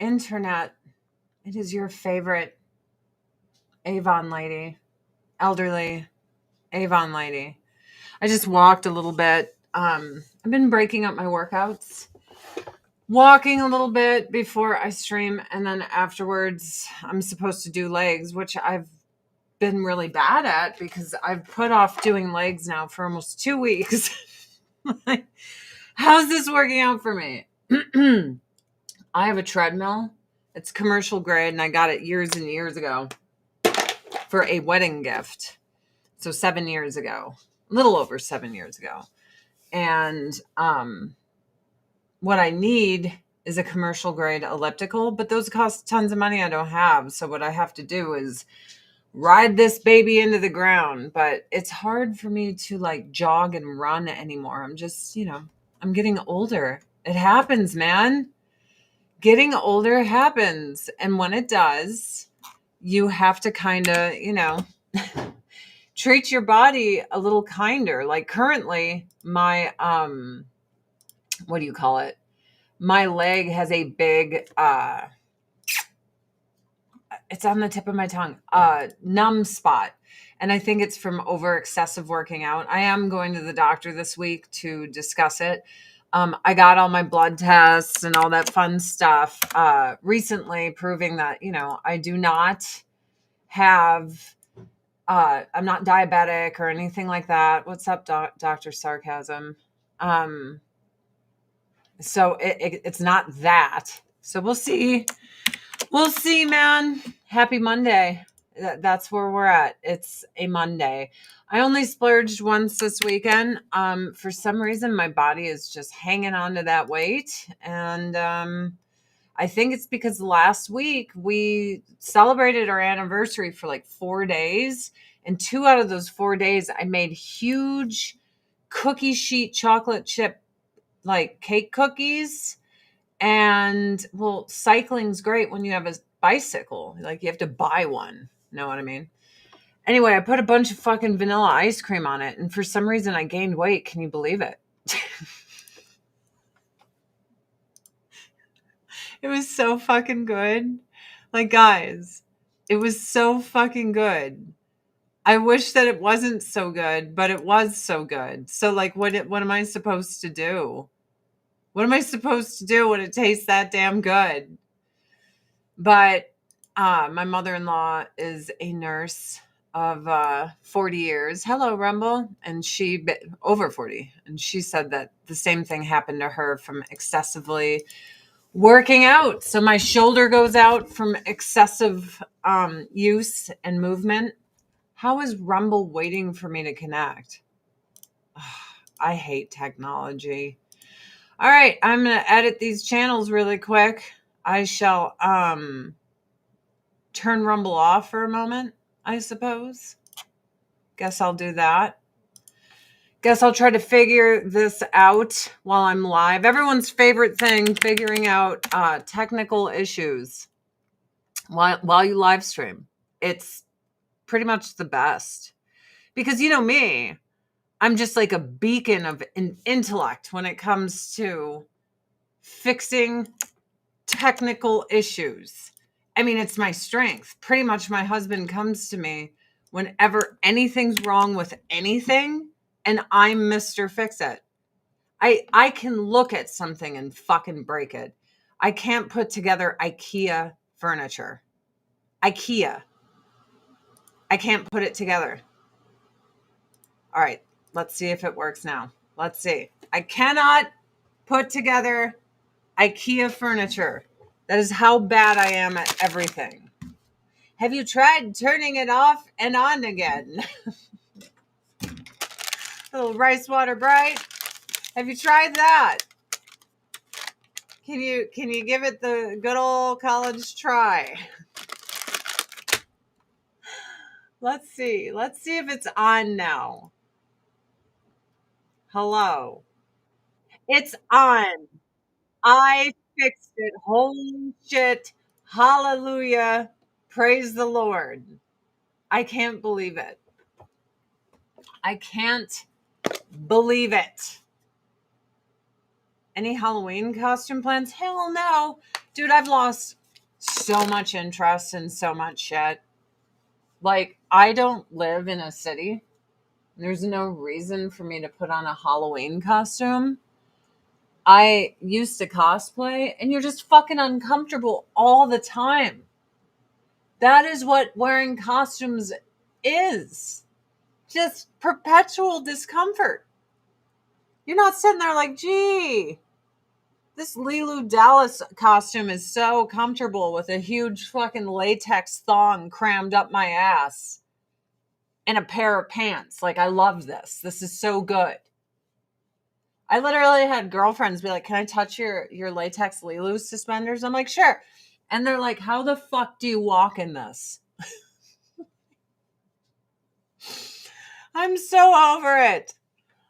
internet. It is your favorite Avon lady, elderly Avon lady. I just walked a little bit. I've been breaking up my workouts, walking a little bit before I stream, and then afterwards I'm supposed to do legs, which I've been really bad at because I've put off doing legs now for almost 2 weeks. Like, how's this working out for me? I have a treadmill. It's commercial grade, and I got it years and years ago for a wedding gift. So 7 years ago, a little over 7 years ago. And what I need is a commercial grade elliptical, but those cost tons of money I don't have. So what I have to do is ride this baby into the ground. But it's hard for me to like jog and run anymore. I'm just, I'm getting older. It happens, man. Getting older happens. And when it does, you have to kind of, treat your body a little kinder. Like currently, my what do you call it? My leg has a big it's on the tip of my tongue, numb spot. And I think it's from over excessive working out. I am going to the doctor this week to discuss it. I got all my blood tests and all that fun stuff recently, proving that, I do not have, I'm not diabetic or anything like that. What's up, Dr. Sarcasm? So it's not that. So we'll see. We'll see, man. Happy Monday. That's where we're at. It's a Monday. I only splurged once this weekend. For some reason, my body is just hanging on to that weight. And I think it's because last week we celebrated our anniversary for like 4 days. And 2 out of those 4 days, I made huge cookie sheet chocolate chip, like cake cookies. And well, cycling's great when you have a bicycle. Like you have to buy one. Know what I mean? Anyway, I put a bunch of fucking vanilla ice cream on it. And for some reason, I gained weight. Can you believe it? It was so fucking good. Like, guys, it was so fucking good. I wish that it wasn't so good, but it was so good. So, like, what am I supposed to do? What am I supposed to do when it tastes that damn good? But my mother-in-law is a nurse of 40 years. Hello, Rumble. And she, over 40. And she said that the same thing happened to her from excessively working out. So my shoulder goes out from excessive use and movement. How is Rumble waiting for me to connect? I hate technology. All right, I'm going to edit these channels really quick. I shall turn Rumble off for a moment, I suppose. Guess I'll do that. Guess I'll try to figure this out while I'm live. Everyone's favorite thing, figuring out technical issues while you live stream. It's pretty much the best. Because you know me, I'm just like a beacon of intellect when it comes to fixing technical issues. I mean, it's my strength. Pretty much my husband comes to me whenever anything's wrong with anything, and I'm Mr. Fix It. I can look at something and fucking break it. I can't put together IKEA furniture. IKEA. I can't put it together. All right, let's see if it works now. Let's see. I cannot put together IKEA furniture. That is how bad I am at everything. Have you tried turning it off and on again? Little rice water bright. Have you tried that? Can you give it the good old college try? Let's see. Let's see if it's on now. Hello. It's on. I fixed it. Holy shit. Hallelujah. Praise the Lord. I can't believe it. I can't believe it. Any Halloween costume plans? Hell no. Dude, I've lost so much interest in so much shit. Like, I don't live in a city. There's no reason for me to put on a Halloween costume. I used to cosplay, and you're just fucking uncomfortable all the time. That is what wearing costumes is. Just perpetual discomfort. You're not sitting there like, gee, this Lilu Dallas costume is so comfortable with a huge fucking latex thong crammed up my ass and a pair of pants. Like, I love this. This is so good. I literally had girlfriends be like, can I touch your latex Lilu suspenders? I'm like, sure. And they're like, how the fuck do you walk in this? I'm so over it.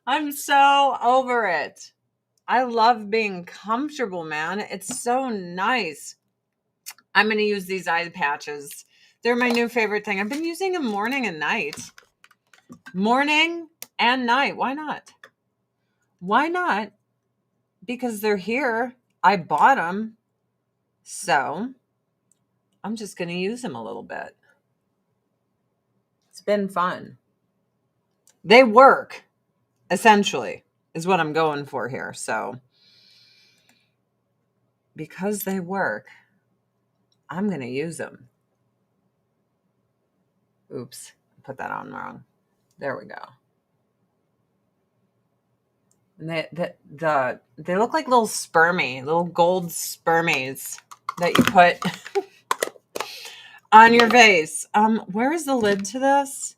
I'm so over it. I love being comfortable, man. It's so nice. I'm going to use these eye patches. They're my new favorite thing. I've been using them morning and night. Morning and night. Why not? Why not? Because they're here. I bought them. So I'm just going to use them a little bit. It's been fun. They work, essentially, is what I'm going for here. So because they work, I'm going to use them. Oops, put that on wrong. There we go. And they look like little little gold spermies that you put on your vase. Where is the lid to this?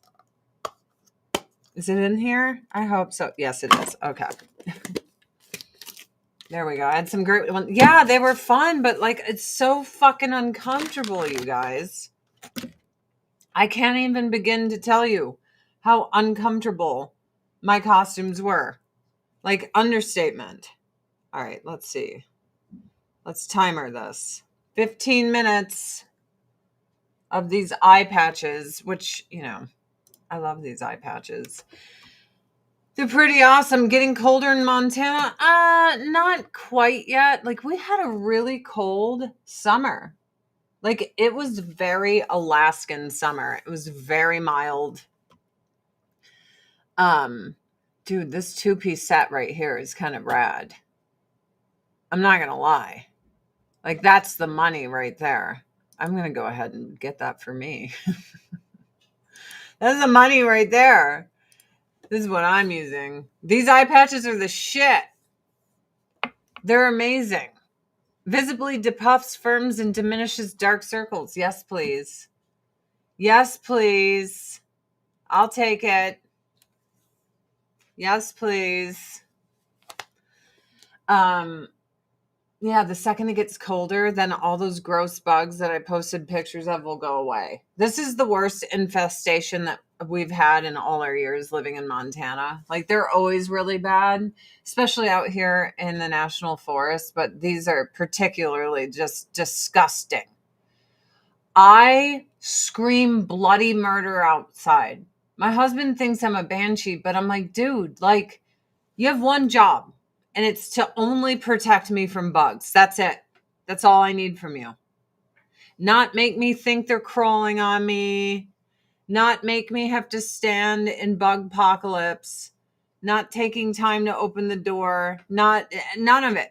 Is it in here? I hope so. Yes, it is. Okay. There we go. I had some great ones. Yeah, they were fun, but like, it's so fucking uncomfortable, you guys. I can't even begin to tell you how uncomfortable my costumes were. Like, understatement. All right, let's see. Let's timer this. 15 minutes of these eye patches, which, you know, I love these eye patches. They're pretty awesome. Getting colder in Montana? Not quite yet. Like, we had a really cold summer. Like, it was very Alaskan summer. It was very mild. Dude, this 2-piece set right here is kind of rad. I'm not gonna lie. Like, that's the money right there. I'm gonna go ahead and get that for me. That's the money right there. This is what I'm using. These eye patches are the shit. They're amazing. Visibly depuffs, firms, and diminishes dark circles. Yes, please. Yes, please. I'll take it. Yes, please. Yeah, the second it gets colder, then all those gross bugs that I posted pictures of will go away. This is the worst infestation that we've had in all our years living in Montana. Like, they're always really bad, especially out here in the national forest, but these are particularly just disgusting. I scream bloody murder outside. My husband thinks I'm a banshee, but I'm like, dude, like, you have one job. And it's to only protect me from bugs. That's it. That's all I need from you. Not make me think they're crawling on me. Not make me have to stand in bug apocalypse. Not taking time to open the door. None of it.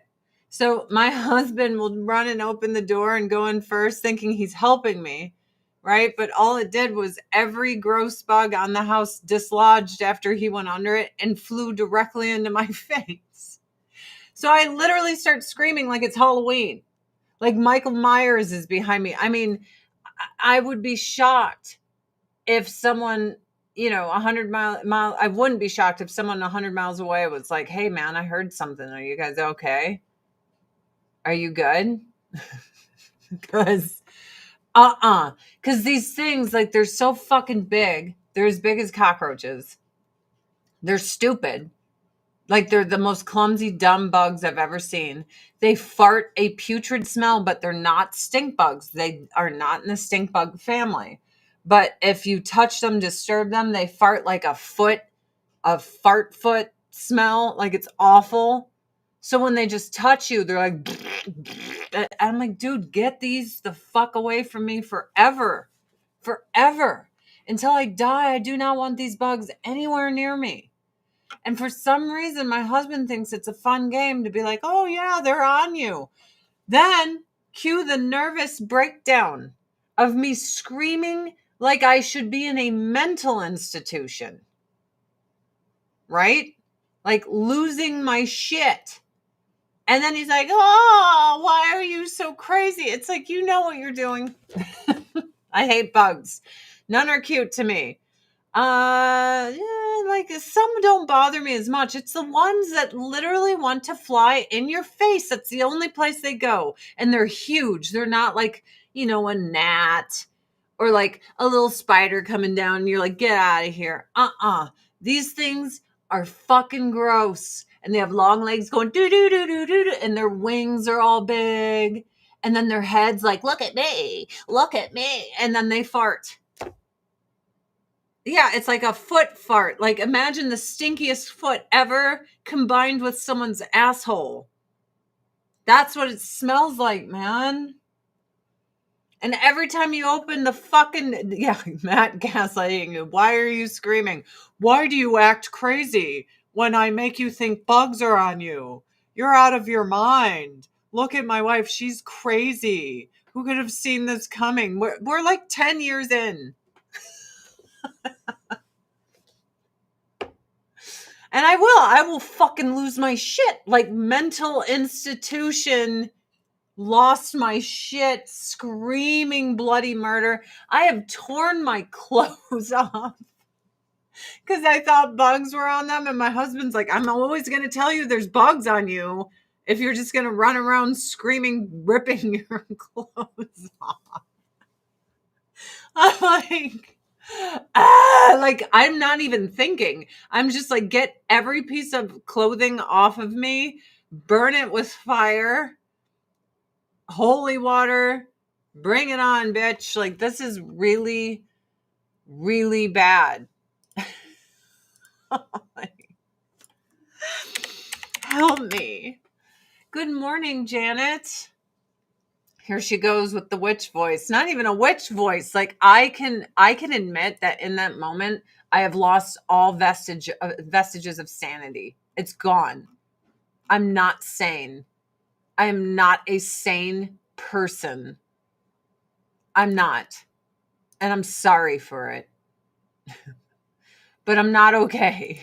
So my husband will run and open the door and go in first thinking he's helping me. Right? But all it did was every gross bug on the house dislodged after he went under it and flew directly into my face. So I literally start screaming like it's Halloween. Like Michael Myers is behind me. I mean, I would be shocked if someone, 100 mile, I wouldn't be shocked if someone 100 miles away was like, hey man, I heard something. Are you guys okay? Are you good? Because, because these things, like, they're so fucking big. They're as big as cockroaches. They're stupid. Like, they're the most clumsy, dumb bugs I've ever seen. They fart a putrid smell, but they're not stink bugs. They are not in the stink bug family. But if you touch them, disturb them, they fart like a fart foot smell. Like, it's awful. So when they just touch you, they're like, I'm like, dude, get these the fuck away from me forever. Forever. Until I die, I do not want these bugs anywhere near me. And for some reason, my husband thinks it's a fun game to be like, oh yeah, they're on you. Then cue the nervous breakdown of me screaming like I should be in a mental institution. Right? Like losing my shit. And then he's like, oh, why are you so crazy? It's like, you know what you're doing. I hate bugs. None are cute to me. Like some don't bother me as much. It's the ones that literally want to fly in your face. That's the only place they go. And they're huge. They're not like, a gnat or like a little spider coming down and you're like, get out of here. These things are fucking gross. And they have long legs going do do do do do, and their wings are all big. And then their heads like, look at me. And then they fart. Yeah, it's like a foot fart. Like imagine the stinkiest foot ever combined with someone's asshole. That's what it smells like, man. And every time you open the fucking, Matt gaslighting you. Why are you screaming? Why do you act crazy when I make you think bugs are on you? You're out of your mind. Look at my wife. She's crazy. Who could have seen this coming? We're like 10 years in. And I will fucking lose my shit. Like mental institution, lost my shit, screaming bloody murder. I have torn my clothes off because I thought bugs were on them. And my husband's like, I'm always going to tell you there's bugs on you if you're just going to run around screaming, ripping your clothes off. I'm like, I'm not even thinking. I'm just like, get every piece of clothing off of me, burn it with fire, holy water, bring it on, bitch. Like, this is really, really bad. Help me. Good morning, Janet. Here she goes with the witch voice. Not even a witch voice. Like I can admit that in that moment, I have lost all vestiges of sanity. It's gone. I'm not sane. I am not a sane person. I'm not. And I'm sorry for it. But I'm not okay.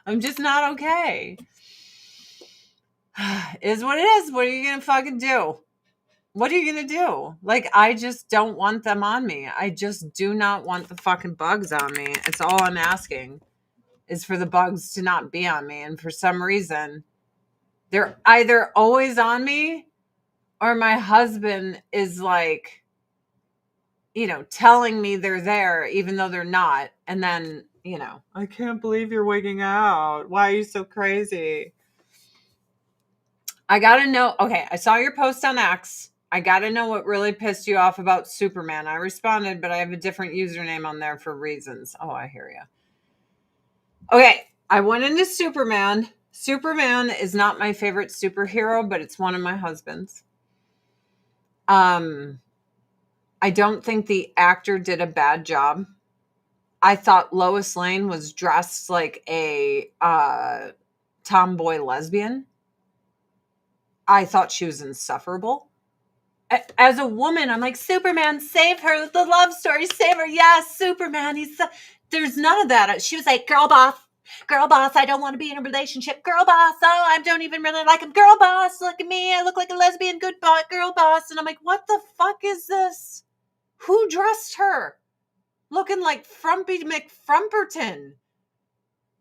I'm just not okay. Is what it is. What are you going to fucking do? What are you going to do? Like, I just don't want them on me. I just do not want the fucking bugs on me. It's all I'm asking is for the bugs to not be on me. And for some reason, they're either always on me or my husband is like, telling me they're there even though they're not. And then, I can't believe you're wigging out. Why are you so crazy? I got to know. Okay, I saw your post on X. I got to know what really pissed you off about Superman. I responded, but I have a different username on there for reasons. Oh, I hear you. Okay, I went into Superman. Superman is not my favorite superhero, but it's one of my husband's. I don't think the actor did a bad job. I thought Lois Lane was dressed like a tomboy lesbian. I thought she was insufferable. As a woman, I'm like, Superman, save her. The love story, save her. Yes, Superman. There's none of that. She was like, girl boss, I don't want to be in a relationship. Girl boss, oh, I don't even really like him. Girl boss, look at me. I look like a lesbian. Good boy, girl boss. And I'm like, what the fuck is this? Who dressed her? Looking like Frumpy McFrumperton.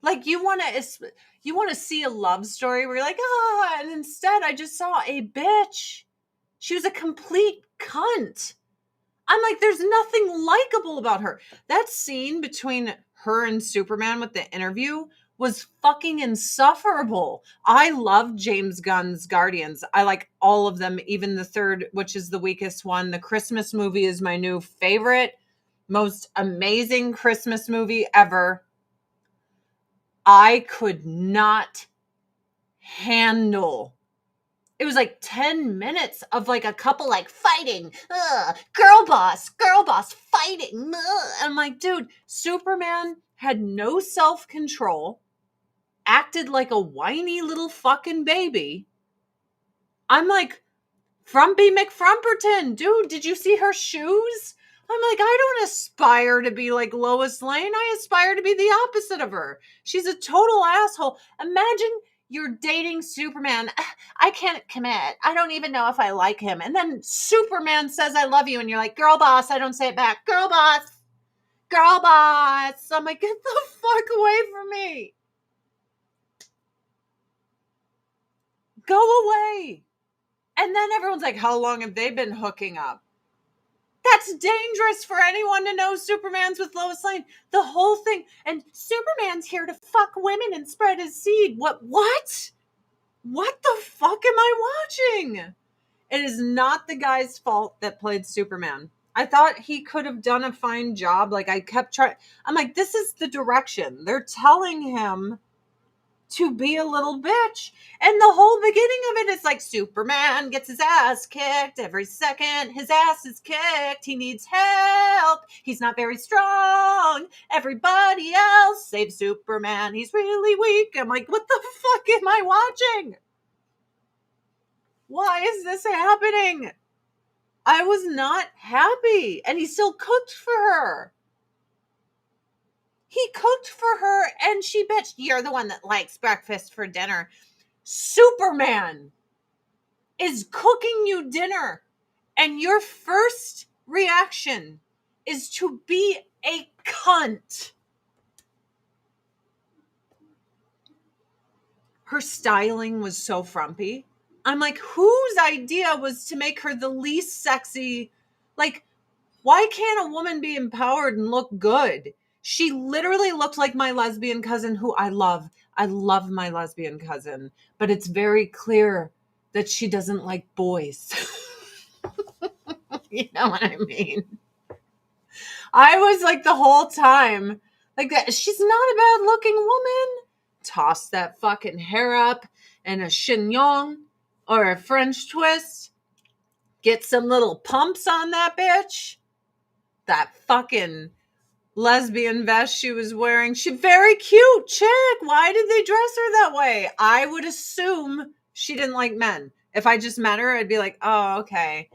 Like you want to see a love story where you're like, and instead I just saw a bitch. She was a complete cunt. I'm like, there's nothing likable about her. That scene between her and Superman with the interview was fucking insufferable. I love James Gunn's Guardians. I like all of them, even the third, which is the weakest one. The Christmas movie is my new favorite, most amazing Christmas movie ever. I could not handle. It was like 10 minutes of like a couple like fighting. Girl boss fighting. I'm like, dude, Superman had no self-control, acted like a whiny little fucking baby. I'm like, Frumpy McFrumperton, dude, did you see her shoes? I'm like, I don't aspire to be like Lois Lane. I aspire to be the opposite of her. She's a total asshole. Imagine you're dating Superman. I can't commit. I don't even know if I like him. And then Superman says, I love you. And you're like, girl boss. I don't say it back. Girl boss. Girl boss. I'm like, get the fuck away from me. Go away. And then everyone's like, how long have they been hooking up? That's dangerous for anyone to know Superman's with Lois Lane. The whole thing. And Superman's here to fuck women and spread his seed. What? What the fuck am I watching? It is not the guy's fault that played Superman. I thought he could have done a fine job. Like, I kept trying. I'm like, this is the direction. They're telling him to be a little bitch. And the whole beginning of it is like Superman gets his ass kicked every second. His ass is kicked. He needs help. He's not very strong. Everybody else save Superman. He's really weak. I'm like, what the fuck am I watching? Why is this happening? I was not happy. And he still cooked for her. He cooked for her and she bitched, you're the one that likes breakfast for dinner. Superman is cooking you dinner and your first reaction is to be a cunt. Her styling was so frumpy. I'm like, whose idea was to make her the least sexy? Like, why can't a woman be empowered and look good? She literally looked like my lesbian cousin, who I love. I love my lesbian cousin, but it's very clear that she doesn't like boys. You know what I mean? I was like the whole time, like, that. She's not a bad looking woman. Toss that fucking hair up and a chignon or a French twist. Get some little pumps on that bitch. That fucking lesbian vest she was wearing. She very cute chick. Why did they dress her that way? I would assume she didn't like men. If I just met her, I'd be like, oh, okay.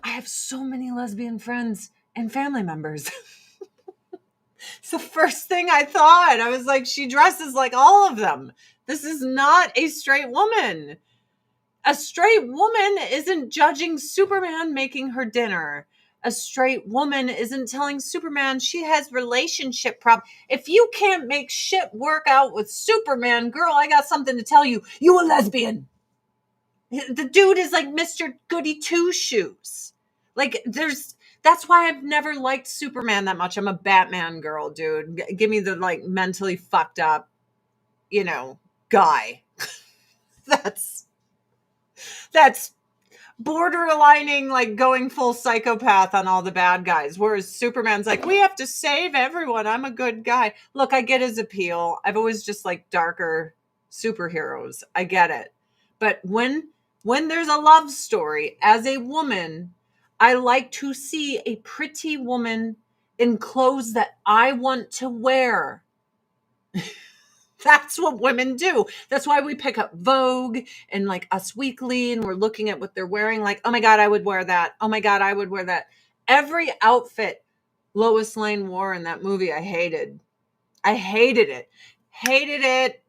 I have so many lesbian friends and family members. It's the first thing I thought. I was like, she dresses like all of them. This is not a straight woman. A straight woman isn't judging Superman making her dinner. A straight woman isn't telling Superman she has relationship problems. If you can't make shit work out with Superman, girl, I got something to tell you. You a lesbian. The dude is like Mr. Goody Two-Shoes. Like, that's why I've never liked Superman that much. I'm a Batman girl, dude. Give me the like mentally fucked up, guy. That's borderlining, like going full psychopath on all the bad guys. Whereas Superman's like, we have to save everyone. I'm a good guy. Look, I get his appeal. I've always just liked darker superheroes. I get it. But when there's a love story, as a woman, I like to see a pretty woman in clothes that I want to wear. That's what women do. That's why we pick up Vogue and like Us Weekly and we're looking at what they're wearing. Like, oh my God, I would wear that. Oh my God, I would wear that. Every outfit Lois Lane wore in that movie, I hated. I hated it. Hated it.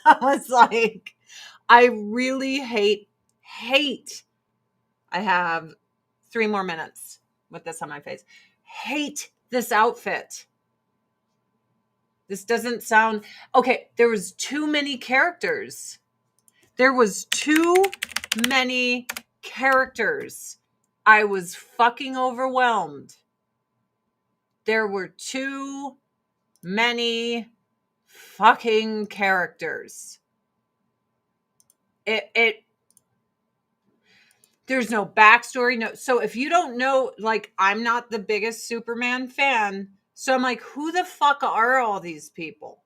I was like, I really hate. I have 3 more minutes with this on my face. Hate this outfit. This doesn't sound... Okay, there was too many characters. There was too many characters. I was fucking overwhelmed. There were too many fucking characters. There's no backstory. No. So if you don't know, like, I'm not the biggest Superman fan. So I'm like, who the fuck are all these people?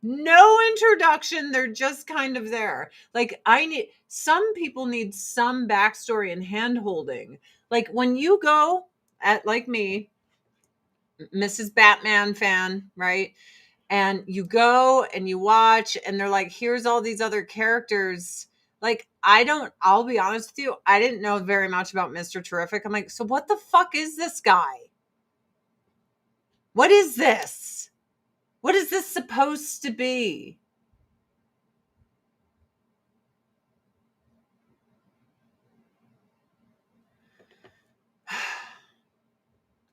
No introduction. They're just kind of there. Like, some people need some backstory and hand holding. Like, when you go at, like me, Mrs. Batman fan, right? And you go and you watch, and they're like, here's all these other characters. Like, I'll be honest with you, I didn't know very much about Mr. Terrific. I'm like, so what the fuck is this guy? What is this? What is this supposed to be?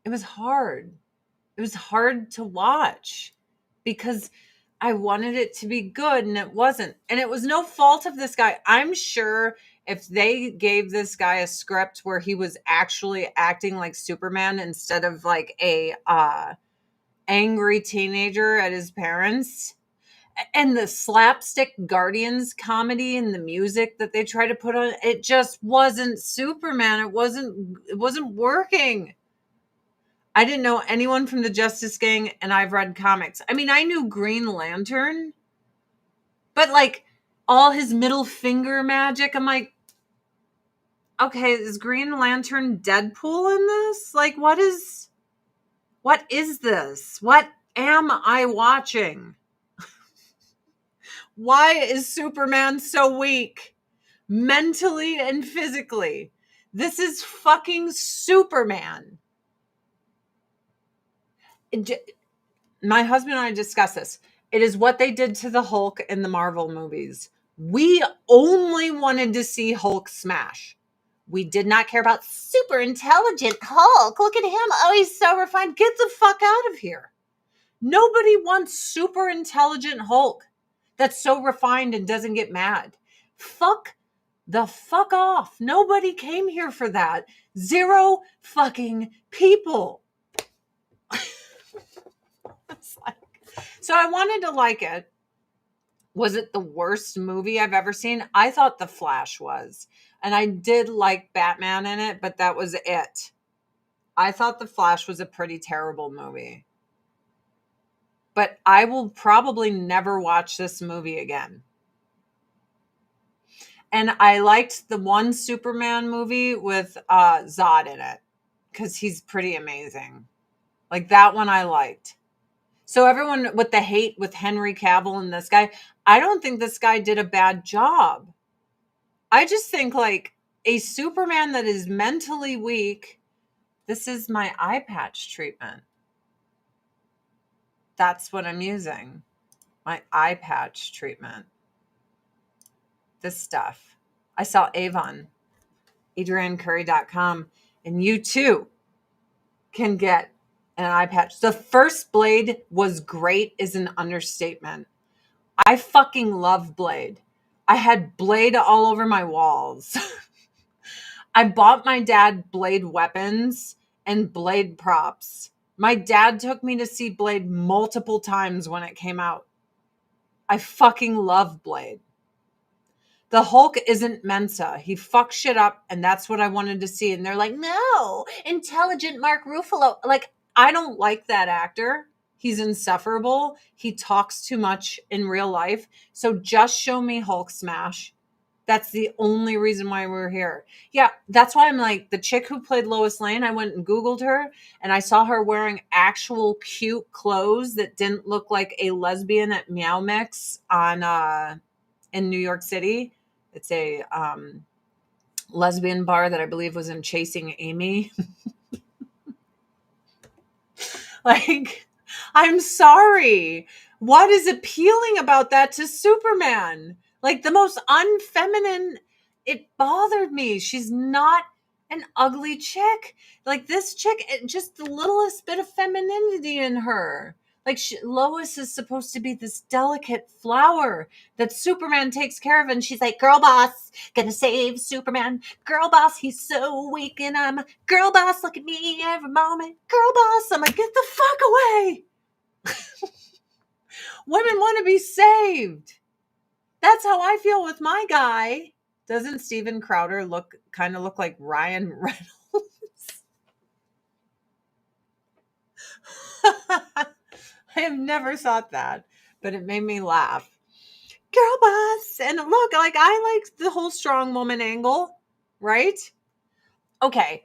It was hard. It was hard to watch because I wanted it to be good and it wasn't. And it was no fault of this guy. I'm sure if they gave this guy a script where he was actually acting like Superman instead of like a angry teenager at his parents, and the slapstick Guardians comedy and the music that they try to put on, it just wasn't Superman. It wasn't working. I didn't know anyone from the Justice Gang, and I've read comics. I mean, I knew Green Lantern, but like all his middle finger magic, I'm like, okay, is Green Lantern Deadpool in this? Like, what is this? What am I watching? Why is Superman so weak? Mentally and physically. This is fucking Superman. My husband and I discussed this. It is what they did to the Hulk in the Marvel movies. We only wanted to see Hulk smash. We did not care about super intelligent Hulk. Look at him. Oh, he's so refined. Get the fuck out of here. Nobody wants super intelligent Hulk that's so refined and doesn't get mad. Fuck the fuck off. Nobody came here for that. Zero fucking people. So I wanted to like it. Was it the worst movie I've ever seen? I thought The Flash was. And I did like Batman in it, but that was it. I thought The Flash was a pretty terrible movie. But I will probably never watch this movie again. And I liked the one Superman movie with Zod in it because he's pretty amazing. Like, that one I liked. So everyone with the hate with Henry Cavill and this guy, I don't think this guy did a bad job. I just think like a Superman that is mentally weak. This is my eye patch treatment. That's what I'm using. My eye patch treatment. This stuff. I saw Avon, adriancurry.com, and you too can get an eye patch. The first Blade was great is an understatement. I fucking love Blade. I had Blade all over my walls. I bought my dad Blade weapons and Blade props. My dad took me to see Blade multiple times when it came out. I fucking love Blade. The Hulk isn't Mensa. He fucks shit up, and that's what I wanted to see. And they're like, no, intelligent Mark Ruffalo. Like, I don't like that actor. He's insufferable. He talks too much in real life. So just show me Hulk smash. That's the only reason why we're here. Yeah, that's why I'm like, the chick who played Lois Lane, I went and Googled her, and I saw her wearing actual cute clothes that didn't look like a lesbian at Meow Mix on in New York City. It's a lesbian bar that I believe was in Chasing Amy. Like, I'm sorry. What is appealing about that to Superman? Like, the most unfeminine, it bothered me. She's not an ugly chick. Like, this chick, just the littlest bit of femininity in her. Like, Lois is supposed to be this delicate flower that Superman takes care of. And she's like, girl boss, gonna save Superman. Girl boss, he's so weak. And I'm girl boss, look at me every moment. Girl boss. I'm like, get the fuck away. Women want to be saved. That's how I feel with my guy. Doesn't Steven Crowder kind of look like Ryan Reynolds? I have never thought that, but it made me laugh. Girl boss. And look, like, I like the whole strong woman angle, right? Okay.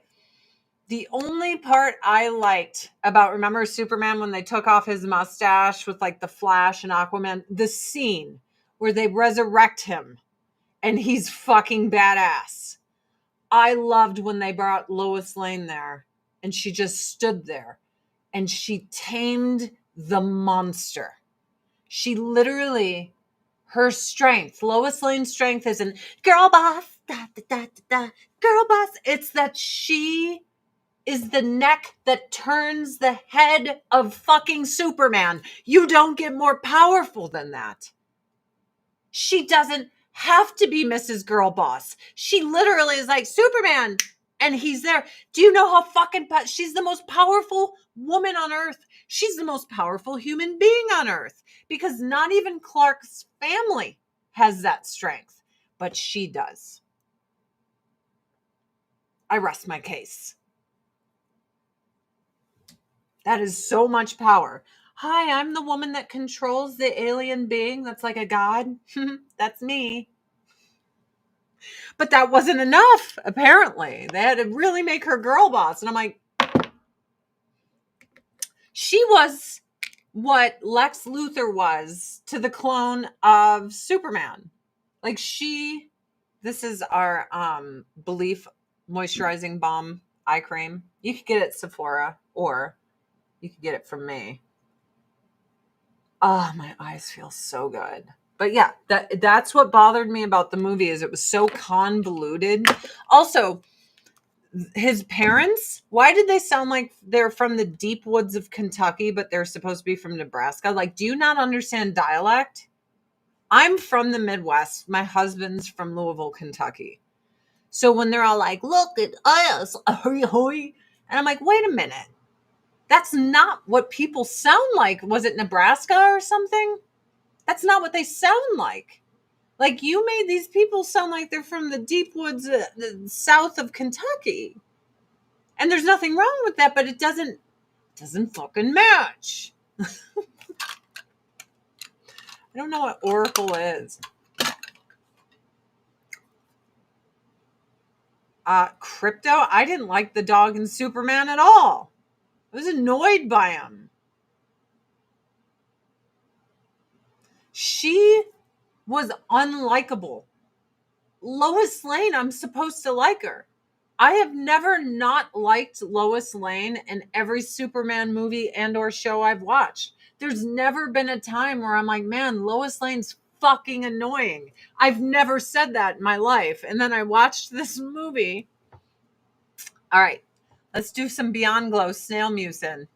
The only part I liked about, remember Superman when they took off his mustache with like the Flash and Aquaman, the scene where they resurrect him and he's fucking badass. I loved when they brought Lois Lane there and she just stood there and she tamed the monster. She literally, her strength, Lois Lane's strength isn't girl boss, da, da, da, da, girl boss. It's that she is the neck that turns the head of fucking Superman. You don't get more powerful than that. She doesn't have to be Mrs. Girl Boss. She literally is like, Superman, and he's there. Do you know how fucking she's the most powerful woman on earth? She's the most powerful human being on earth because not even Clark's family has that strength, but she does. I rest my case. That is so much power. Hi, I'm the woman that controls the alien being that's like a god. That's me. But that wasn't enough, apparently. They had to really make her girl boss. And I'm like, she was what Lex Luthor was to the clone of Superman. Like this is our Belief moisturizing balm eye cream. You could get it at Sephora or you could get it from me. Oh, my eyes feel so good. But yeah, that's what bothered me about the movie is it was so convoluted. Also, his parents, why did they sound like they're from the deep woods of Kentucky, but they're supposed to be from Nebraska? Like, do you not understand dialect? I'm from the Midwest. My husband's from Louisville, Kentucky. So when they're all like, look at us, and I'm like, wait a minute. That's not what people sound like. Was it Nebraska or something? That's not what they sound like. Like, you made these people sound like they're from the deep woods south of Kentucky. And there's nothing wrong with that, but it doesn't fucking match. I don't know what Oracle is. Crypto, I didn't like the dog in Superman at all. I was annoyed by him. She was unlikable. Lois Lane, I'm supposed to like her. I have never not liked Lois Lane in every Superman movie and or show I've watched. There's never been a time where I'm like, man, Lois Lane's fucking annoying. I've never said that in my life. And then I watched this movie. All right, let's do some Beyond Glow snail mucin.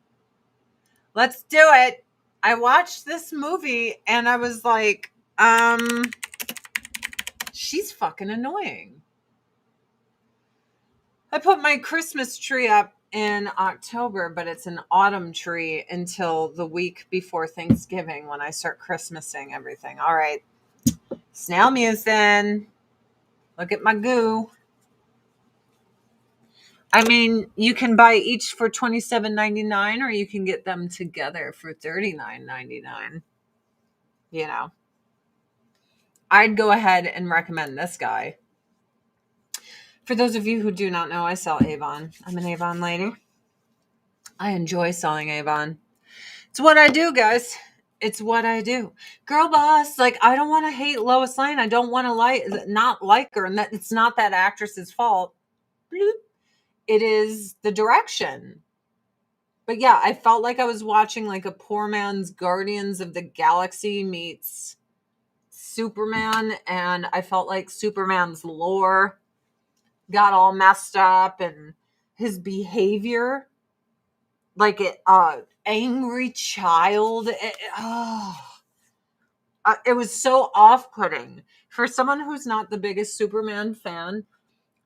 Let's do it. I watched this movie and I was like, she's fucking annoying. I put my Christmas tree up in October, but it's an autumn tree until the week before Thanksgiving when I start Christmasing everything. All right. Snail mucin. Look at my goo. I mean, you can buy each for $27.99 or you can get them together for $39.99. You know, I'd go ahead and recommend this guy. For those of you who do not know, I sell Avon. I'm an Avon lady. I enjoy selling Avon. It's what I do, guys. It's what I do. Girl boss, like, I don't want to hate Lois Lane. I don't want to not like her. And that it's not that actress's fault. Bloop. It is the direction. But yeah, I felt like I was watching like a poor man's Guardians of the Galaxy meets Superman. And I felt like Superman's lore got all messed up and his behavior, like it, angry child. It was so off-putting. For someone who's not the biggest Superman fan,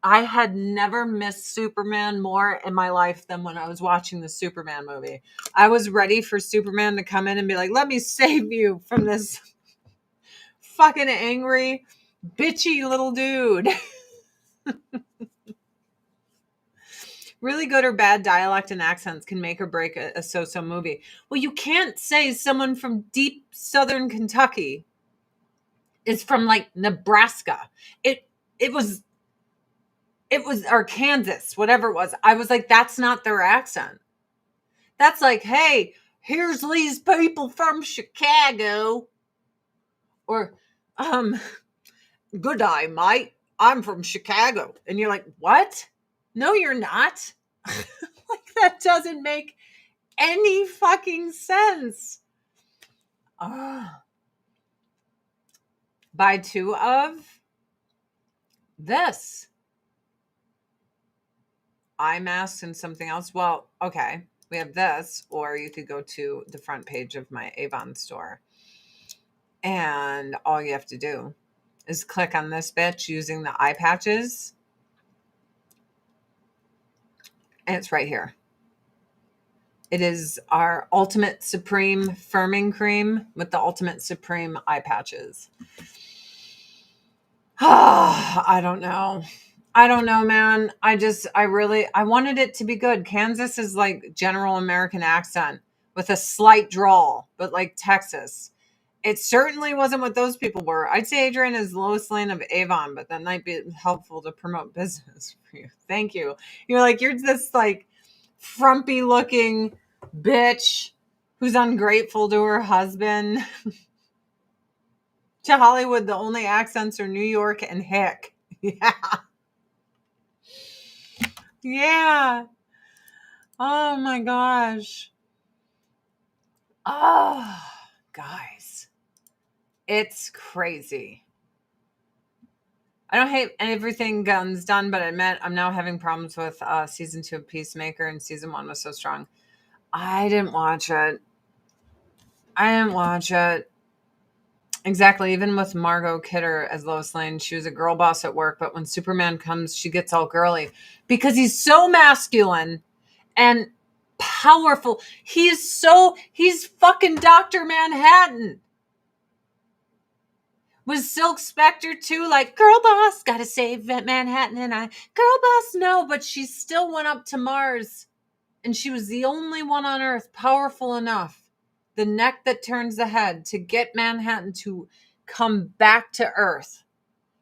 I had never missed Superman more in my life than when I was watching the Superman movie. I was ready for Superman to come in and be like, let me save you from this fucking angry, bitchy little dude. Really good or bad dialect and accents can make or break a so-so movie. Well, you can't say someone from deep southern Kentucky is from like Nebraska. It was or Kansas, whatever it was. I was like, that's not their accent. That's like, hey, here's these people from Chicago. Or, good day, mate. I'm from Chicago. And you're like, what? No, you're not. Like, that doesn't make any fucking sense. Buy two of this. Eye mask and something else. Well, okay. We have this, or you could go to the front page of my Avon store. And all you have to do is click on this bitch using the eye patches. And it's right here. It is our Ultimate Supreme Firming Cream with the Ultimate Supreme eye patches. I don't know. I don't know, man. I wanted it to be good. Kansas is like general American accent with a slight drawl, but like Texas. It certainly wasn't what those people were. I'd say Adrian is Lois Lane of Avon, but that might be helpful to promote business for you. Thank you. You're like, you're this like frumpy looking bitch who's ungrateful to her husband. To Hollywood, the only accents are New York and hick. Yeah. Yeah. Oh my gosh. Oh, guys. It's crazy. I don't hate everything Guns done, but I admit I'm now having problems with season 2 of Peacemaker, and season 1 was so strong. I didn't watch it. Exactly. Even with Margot Kidder as Lois Lane, she was a girl boss at work, but when Superman comes, she gets all girly because he's so masculine and powerful. He's fucking Dr. Manhattan. Was Silk Spectre too like, girl boss, gotta save Manhattan, and girl boss, no, but she still went up to Mars, and she was the only one on Earth powerful enough, the neck that turns the head, to get Manhattan to come back to Earth.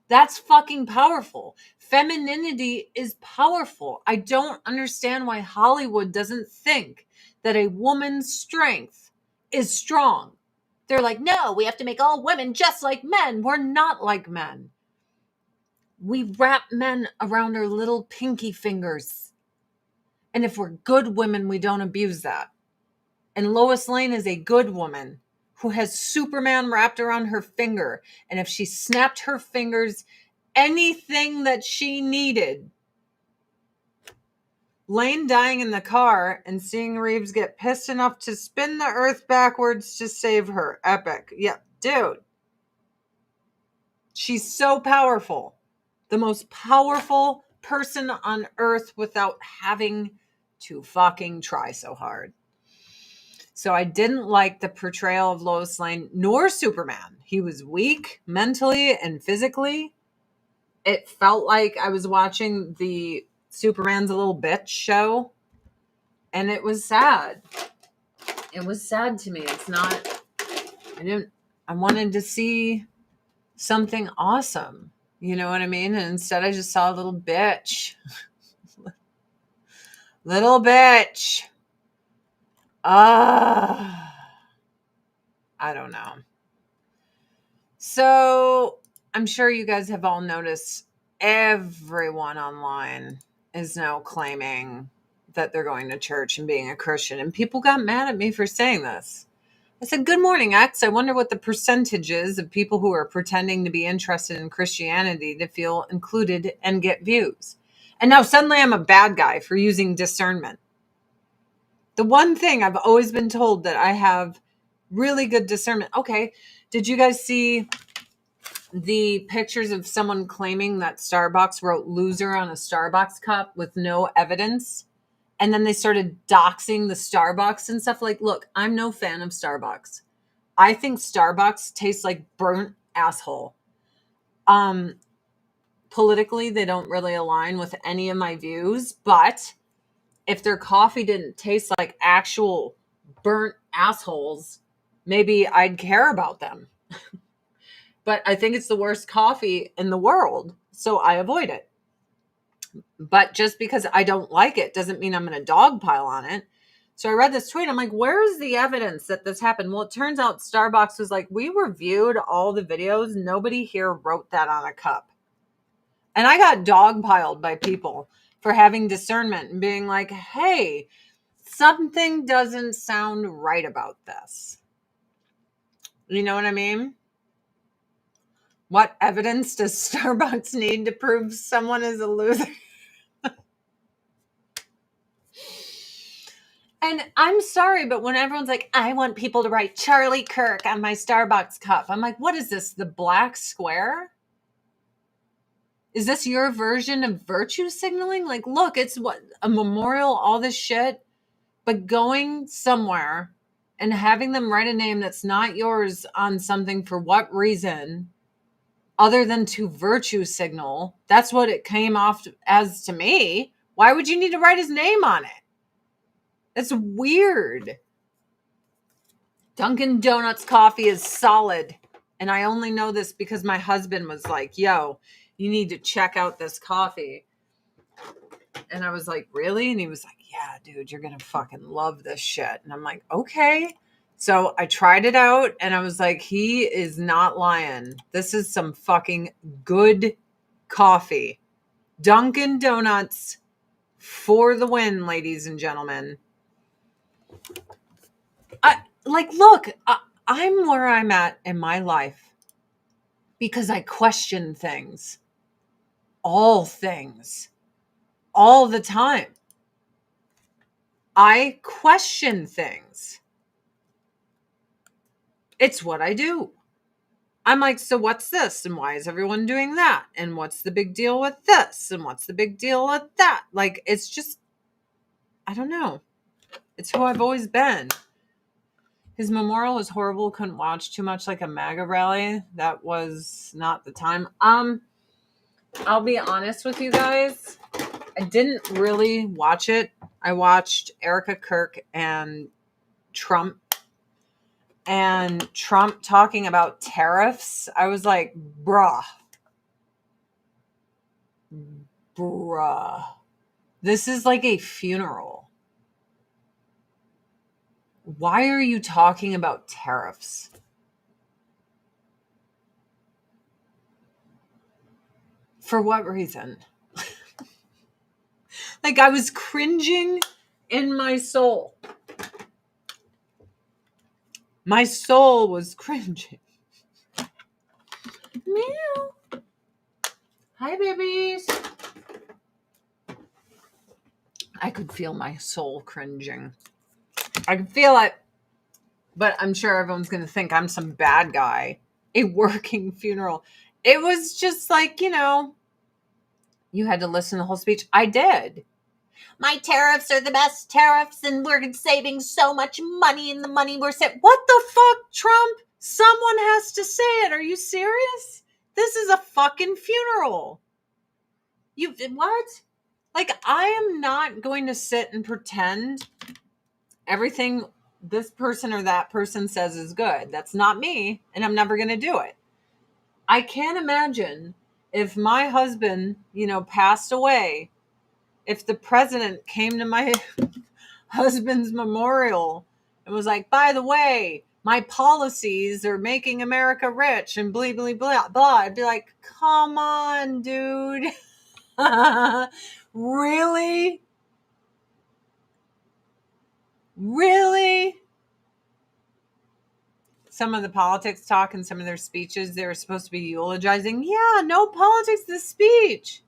That's fucking powerful. Femininity is powerful. I don't understand why Hollywood doesn't think that a woman's strength is strong. They're like, no, we have to make all women just like men. We're not like men. We wrap men around our little pinky fingers. And if we're good women, we don't abuse that. And Lois Lane is a good woman who has Superman wrapped around her finger. And if she snapped her fingers, anything that she needed. Lane dying in the car and seeing Reeves get pissed enough to spin the earth backwards to save her. Epic. Yeah, dude. She's so powerful. The most powerful person on earth without having to fucking try so hard. So I didn't like the portrayal of Lois Lane nor Superman. He was weak mentally and physically. It felt like I was watching the Superman's a Little Bitch show, and it was sad. It was sad to me. I wanted to see something awesome. You know what I mean? And instead I just saw a little bitch. Little bitch. I don't know. So I'm sure you guys have all noticed everyone online is now claiming that they're going to church and being a Christian. And people got mad at me for saying this. I said, good morning, X. I wonder what the percentage is of people who are pretending to be interested in Christianity to feel included and get views. And now suddenly I'm a bad guy for using discernment. The one thing I've always been told that I have really good discernment. Okay, did you guys see the pictures of someone claiming that Starbucks wrote loser on a Starbucks cup with no evidence? And then they started doxing the Starbucks and stuff. Like, look, I'm no fan of Starbucks. I think Starbucks tastes like burnt asshole. Politically, they don't really align with any of my views, but if their coffee didn't taste like actual burnt assholes, maybe I'd care about them. But I think it's the worst coffee in the world, so I avoid it. But just because I don't like it doesn't mean I'm going to dogpile on it. So I read this tweet. I'm like, where's the evidence that this happened? Well, it turns out Starbucks was like, we reviewed all the videos. Nobody here wrote that on a cup. And I got dogpiled by people for having discernment and being like, hey, something doesn't sound right about this. You know what I mean? What evidence does Starbucks need to prove someone is a loser? And I'm sorry, but when everyone's like, I want people to write Charlie Kirk on my Starbucks cup, I'm like, what is this? The black square? Is this your version of virtue signaling? Like, look, it's what a memorial, all this shit, but going somewhere and having them write a name that's not yours on something for what reason other than to virtue signal? That's what it came off as to me. Why would you need to write his name on it? That's weird. Dunkin' Donuts coffee is solid. And I only know this because my husband was like, yo, you need to check out this coffee. And I was like, really? And he was like, yeah, dude, you're going to fucking love this shit. And I'm like, okay. So I tried it out and I was like, he is not lying. This is some fucking good coffee. Dunkin' Donuts for the win, ladies and gentlemen. Look, I'm where I'm at in my life because I question things, all the time. I question things. It's what I do. I'm like, so what's this? And why is everyone doing that? And what's the big deal with this? And what's the big deal with that? Like, it's just, I don't know. It's who I've always been. His memorial was horrible. Couldn't watch too much like a MAGA rally. That was not the time. I'll be honest with you guys. I didn't really watch it. I watched Erica Kirk and Trump. And Trump talking about tariffs. I was like, bruh. This is like a funeral. Why are you talking about tariffs? For what reason? Like, I was cringing in my soul. My soul was cringing. Meow. Hi, babies. I could feel my soul cringing. I could feel it. But I'm sure everyone's going to think I'm some bad guy. A working funeral. It was just like, you had to listen to the whole speech. I did. My tariffs are the best tariffs, and we're saving so much money, and the money we're saving. What the fuck, Trump? Someone has to say it. Are you serious? This is a fucking funeral. What? Like, I am not going to sit and pretend everything this person or that person says is good. That's not me, and I'm never going to do it. I can't imagine if my husband, passed away, if the president came to my husband's memorial and was like, by the way, my policies are making America rich and blah, blah, blah, blah. I'd be like, come on, dude. Really? Really? Some of the politics talk and some of their speeches, they were supposed to be eulogizing. Yeah, no politics in the speech.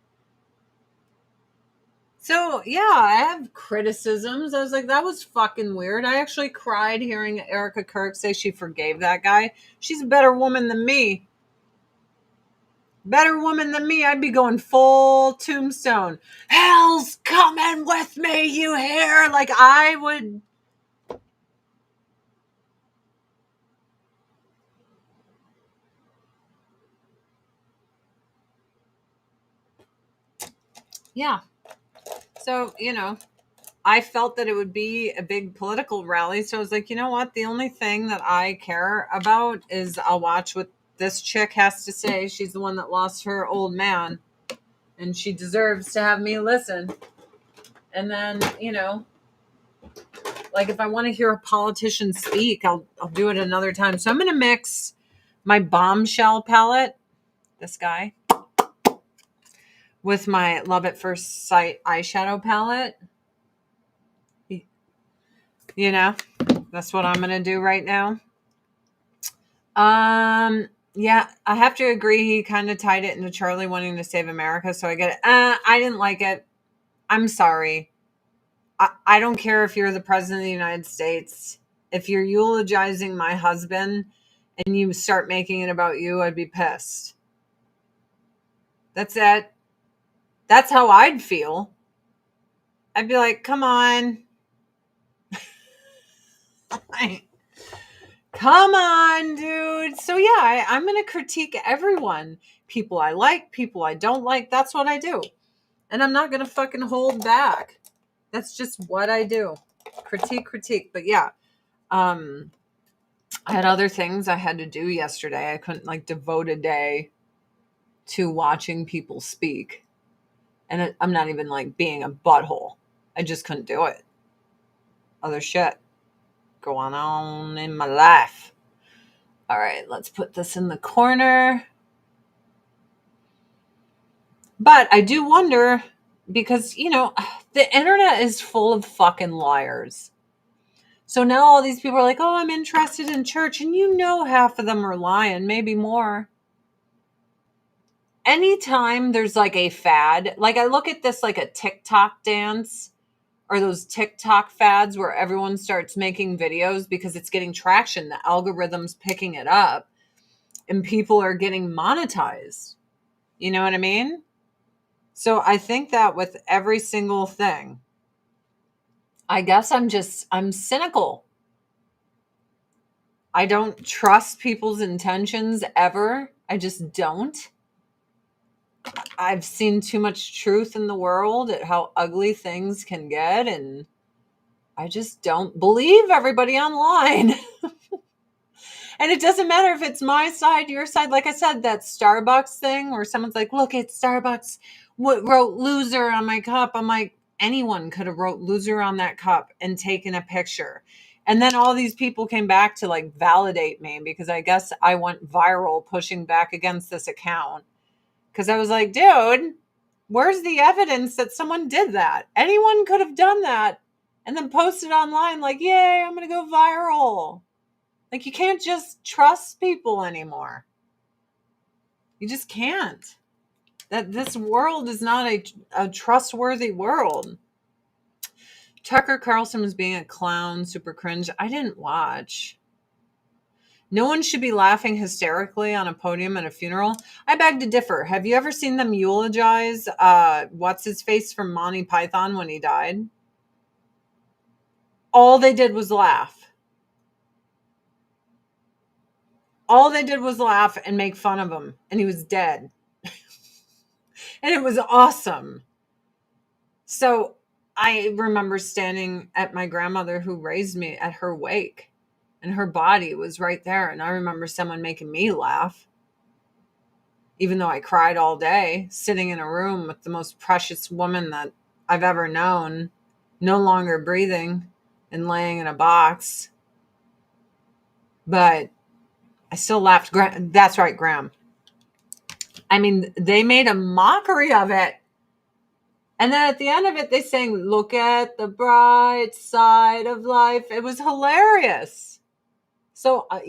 So, yeah, I have criticisms. I was like, that was fucking weird. I actually cried hearing Erica Kirk say she forgave that guy. She's a better woman than me. Better woman than me. I'd be going full Tombstone. Hell's coming with me, you hear? Like, I would. Yeah. So, I felt that it would be a big political rally. So I was like, you know what? The only thing that I care about is I'll watch what this chick has to say. She's the one that lost her old man, and she deserves to have me listen. And then, like if I want to hear a politician speak, I'll do it another time. So I'm going to mix my Bombshell palette, this guy, with my Love at First Sight eyeshadow palette. That's what I'm going to do right now. Yeah, I have to agree. He kind of tied it into Charlie wanting to save America. So I get it. I didn't like it. I'm sorry. I don't care if you're the president of the United States. If you're eulogizing my husband and you start making it about you, I'd be pissed. That's it. That's how I'd feel. I'd be like, come on. Come on, dude. So yeah, I'm going to critique everyone. People I like, people I don't like. That's what I do. And I'm not going to fucking hold back. That's just what I do. Critique. But yeah, I had other things I had to do yesterday. I couldn't devote a day to watching people speak. And I'm not even being a butthole. I just couldn't do it. Other shit going on in my life. All right, let's put this in the corner. But I do wonder because, the internet is full of fucking liars. So now all these people are like, oh, I'm interested in church. And half of them are lying, maybe more. Anytime there's a fad, I look at this like a TikTok dance or those TikTok fads where everyone starts making videos because it's getting traction. The algorithm's picking it up and people are getting monetized. You know what I mean? So I think that with every single thing, I guess I'm cynical. I don't trust people's intentions ever. I just don't. I've seen too much truth in the world at how ugly things can get, and I just don't believe everybody online. And it doesn't matter if it's my side, your side. Like I said, that Starbucks thing where someone's like, look, it's Starbucks wrote loser on my cup. I'm like, anyone could have wrote loser on that cup and taken a picture. And then all these people came back to validate me because I guess I went viral pushing back against this account. Because I was like, dude, where's the evidence that someone did that? Anyone could have done that and then posted online yay, I'm going to go viral. You can't just trust people anymore. You just can't. This world is not a trustworthy world. Tucker Carlson was being a clown, super cringe. I didn't watch. No one should be laughing hysterically on a podium at a funeral. I beg to differ. Have you ever seen them eulogize what's-his-face from Monty Python when he died? All they did was laugh. All they did was laugh and make fun of him. And he was dead. And it was awesome. So I remember standing at my grandmother who raised me at her wake. And her body was right there. And I remember someone making me laugh. Even though I cried all day, sitting in a room with the most precious woman that I've ever known, no longer breathing and laying in a box. But I still laughed. That's right, Graham. I mean, they made a mockery of it. And then at the end of it, they sang, look at the bright side of life. It was hilarious. So, I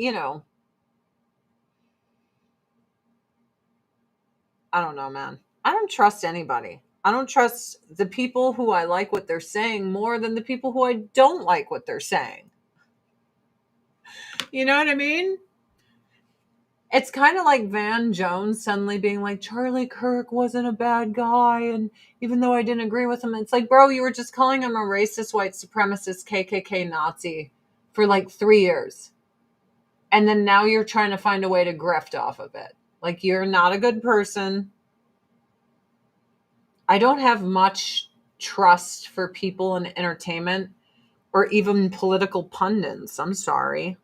don't know, man. I don't trust anybody. I don't trust the people who I like what they're saying more than the people who I don't like what they're saying. You know what I mean? It's kind of like Van Jones suddenly being like, Charlie Kirk wasn't a bad guy. And even though I didn't agree with him, it's like, bro, you were just calling him a racist, white supremacist, KKK Nazi for 3 years. And then now you're trying to find a way to grift off of it. You're not a good person. I don't have much trust for people in entertainment or even political pundits. I'm sorry.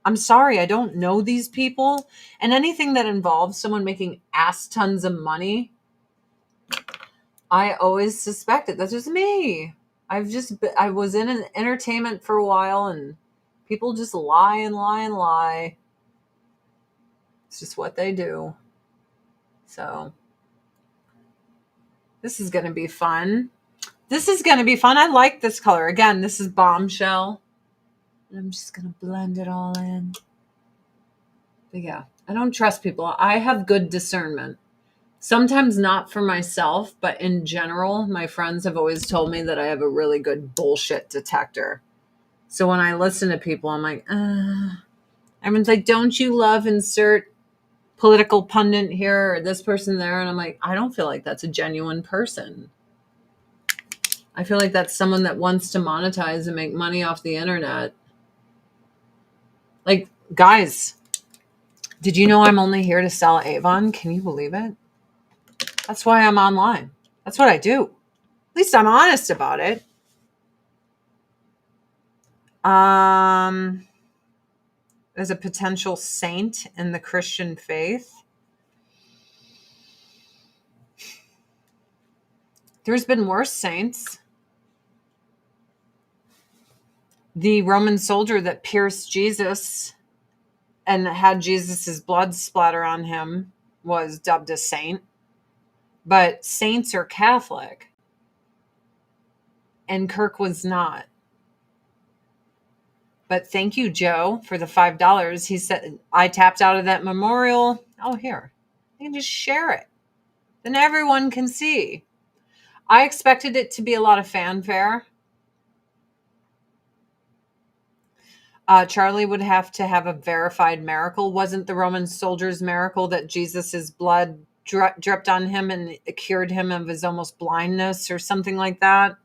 I don't know these people. And anything that involves someone making ass tons of money, I always suspect it. That's just me. I was in an entertainment for a while, and people just lie and lie and lie. It's just what they do. So this is going to be fun. I like this color. Again, this is Bombshell. And I'm just going to blend it all in. But yeah, I don't trust people. I have good discernment. Sometimes not for myself, but in general, my friends have always told me that I have a really good bullshit detector. So when I listen to people, I'm like, everyone's like, don't you love insert political pundit here or this person there? And I'm like, I don't feel like that's a genuine person. I feel like that's someone that wants to monetize and make money off the internet. Like, guys, did you know I'm only here to sell Avon? Can you believe it? That's why I'm online. That's what I do. At least I'm honest about it. As a potential saint in the Christian faith, there's been worse saints. The Roman soldier that pierced Jesus and had Jesus's blood splatter on him was dubbed a saint. But saints are Catholic. And Kirk was not. But thank you, Joe, for the $5. He said, I tapped out of that memorial. Oh, here. You can just share it. Then everyone can see. I expected it to be a lot of fanfare. Charlie would have to have a verified miracle. Wasn't the Roman soldier's miracle that Jesus's blood dripped on him and it cured him of his almost blindness or something like that?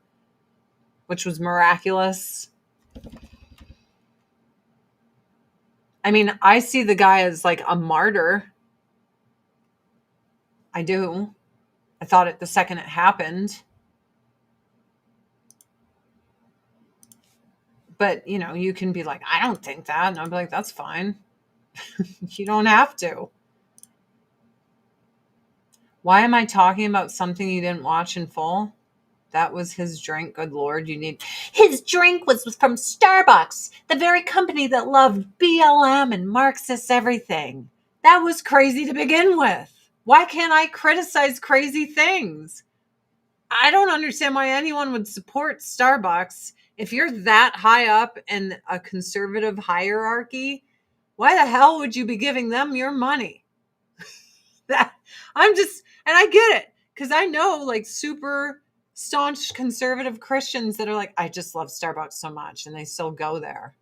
Which was miraculous. I mean, I see the guy as like a martyr. I do. I thought it the second it happened. But, you know, you can be like, I don't think that. And I'll be like, that's fine. You don't have to. Why am I talking about something you didn't watch in full? That was his drink. Good Lord, his drink was from Starbucks, the very company that loved BLM and Marxist everything. That was crazy to begin with. Why can't I criticize crazy things? I don't understand why anyone would support Starbucks. If you're that high up in a conservative hierarchy, why the hell would you be giving them your money? And I get it, because I know like super staunch conservative Christians that are like, I just love Starbucks so much, and they still go there.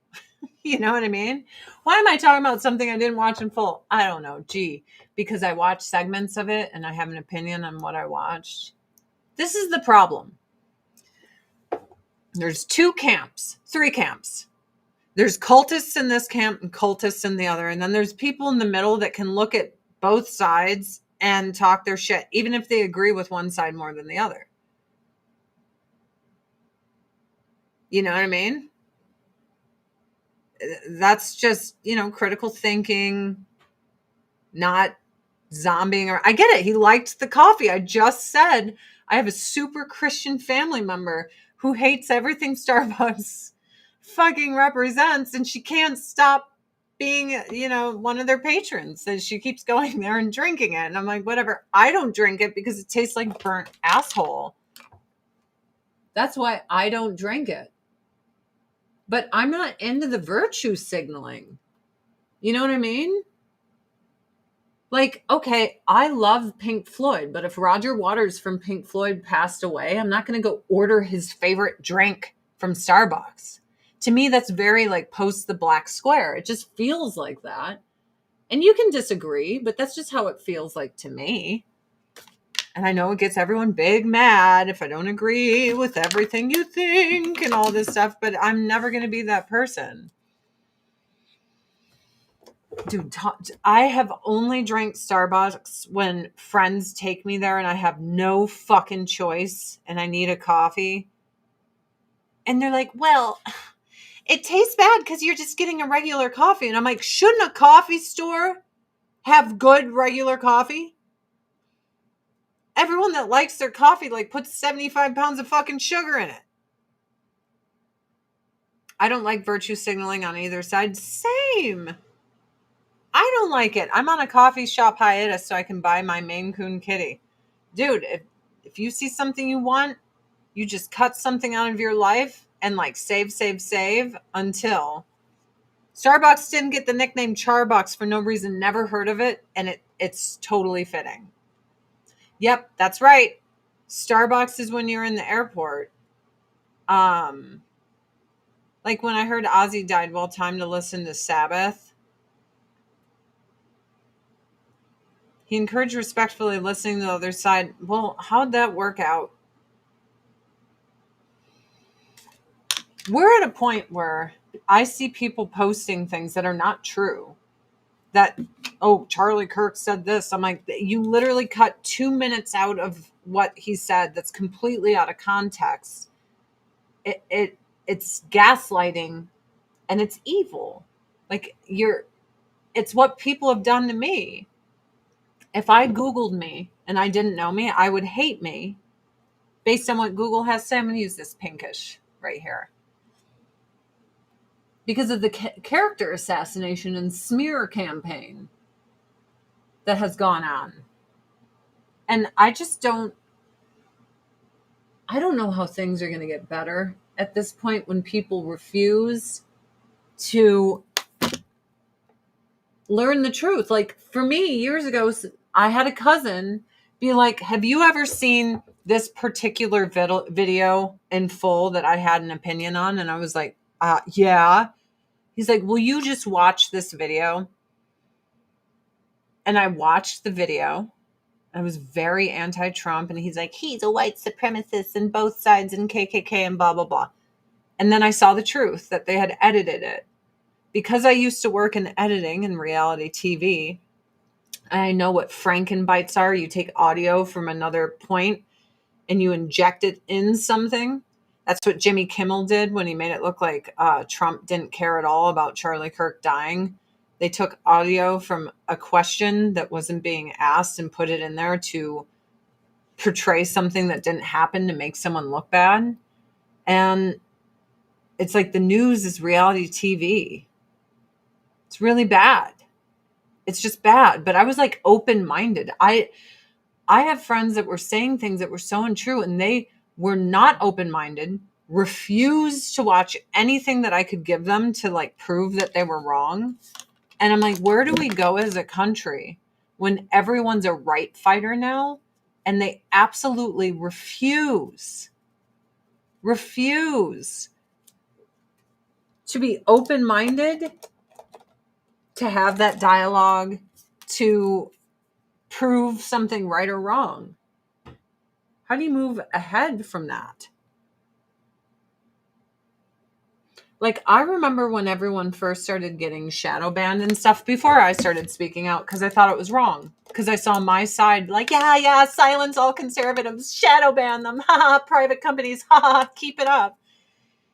You know what I mean? Why am I talking about something I didn't watch in full? I don't know. Because I watched segments of it and I have an opinion on what I watched. This is the problem. There's 3 camps. There's cultists in this camp and cultists in the other. And then there's people in the middle that can look at both sides and talk their shit, even if they agree with one side more than the other. You know what I mean? That's just, critical thinking, not zombieing. I get it. He liked the coffee. I just said I have a super Christian family member who hates everything Starbucks fucking represents, and she can't stop being, one of their patrons. So she keeps going there and drinking it. And I'm like, whatever. I don't drink it because it tastes like burnt asshole. That's why I don't drink it. But I'm not into the virtue signaling. You know what I mean? Like, okay, I love Pink Floyd, but if Roger Waters from Pink Floyd passed away, I'm not going to go order his favorite drink from Starbucks. To me, that's very like post the black square. It just feels like that. And you can disagree, but that's just how it feels like to me. And I know it gets everyone big mad if I don't agree with everything you think and all this stuff, but I'm never going to be that person. Dude, I have only drank Starbucks when friends take me there and I have no fucking choice and I need a coffee. And they're like, well, it tastes bad because you're just getting a regular coffee. And I'm like, shouldn't a coffee store have good regular coffee? Everyone that likes their coffee like puts 75 pounds of fucking sugar in it. I don't like virtue signaling on either side. Same. I don't like it. I'm on a coffee shop hiatus so I can buy my Maine Coon kitty. Dude, if you see something you want, you just cut something out of your life and like save until Starbucks didn't get the nickname Charbucks for no reason, never heard of it, and it's totally fitting. Yep, that's right. Starbucks is when you're in the airport. Like when I heard Ozzy died, well, time to listen to Sabbath. He encouraged respectfully listening to the other side. Well, how'd that work out? We're at a point where I see people posting things that are not true. That, oh, Charlie Kirk said this. I'm like, you literally cut 2 minutes out of what he said that's completely out of context. It's gaslighting and it's evil. Like it's what people have done to me. If I Googled me and I didn't know me, I would hate me based on what Google has to say. I'm going to use this pinkish right here. Because of the character assassination and smear campaign that has gone on. And I don't know how things are going to get better at this point when people refuse to learn the truth. Like for me, years ago, I had a cousin be like, have you ever seen this particular video in full that I had an opinion on? And I was like, yeah. He's like, will you just watch this video? And I watched the video. I was very anti-Trump. And he's like, he's a white supremacist and both sides and KKK and blah, blah, blah. And then I saw the truth that they had edited it. Because I used to work in editing and reality TV, I know what Frankenbites are. You take audio from another point and you inject it in something. That's what Jimmy Kimmel did when he made it look like Trump didn't care at all about Charlie Kirk dying. They took audio from a question that wasn't being asked and put it in there to portray something that didn't happen to make someone look bad. And it's like the news is reality TV. It's really bad. It's just bad. But I was like open-minded. I have friends that were saying things that were so untrue and they were not open-minded, refused to watch anything that I could give them to like prove that they were wrong. And I'm like, where do we go as a country when everyone's a right fighter now and they absolutely refuse to be open-minded, to have that dialogue, to prove something right or wrong? How do you move ahead from that? Like, I remember when everyone first started getting shadow banned and stuff before I started speaking out because I thought it was wrong. Because I saw my side like, yeah, silence all conservatives, shadow ban them, haha, private companies, haha, keep it up.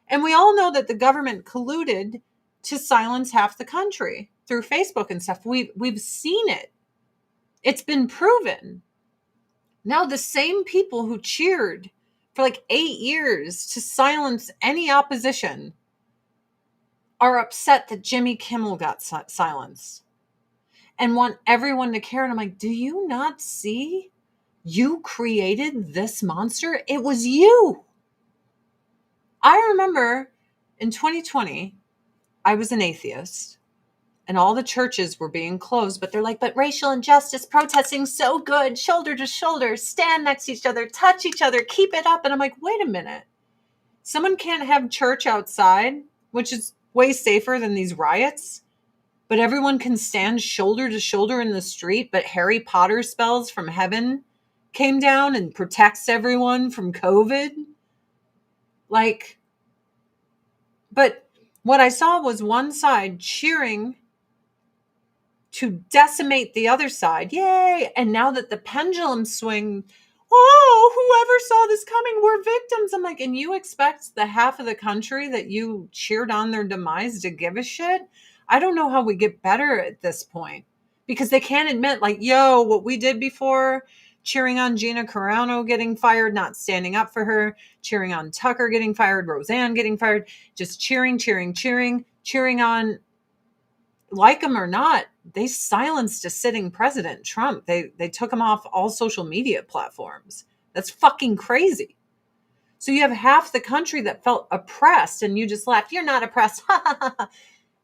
And we all know that the government colluded to silence half the country through Facebook and stuff. We've seen it. It's been proven. Now the same people who cheered for like 8 years to silence any opposition are upset that Jimmy Kimmel got silenced and want everyone to care. And I'm like, do you not see? You created this monster. It was you. I remember in 2020, I was an atheist and all the churches were being closed, but they're like, but racial injustice protesting so good, shoulder to shoulder, stand next to each other, touch each other, keep it up. And I'm like, wait a minute. Someone can't have church outside, which is way safer than these riots, but everyone can stand shoulder to shoulder in the street, but Harry Potter spells from heaven came down and protects everyone from COVID. Like, but what I saw was one side cheering to decimate the other side. Yay. And now that the pendulum swing, oh, whoever saw this coming, we're victims. I'm like, and you expect the half of the country that you cheered on their demise to give a shit? I don't know how we get better at this point, because they can't admit, like, yo, what we did before, cheering on Gina Carano getting fired, not standing up for her, cheering on Tucker getting fired, Roseanne getting fired, just cheering on, like him or not, they silenced a sitting president, Trump. They took him off all social media platforms. That's fucking crazy. So you have half the country that felt oppressed and you just laughed. You're not oppressed.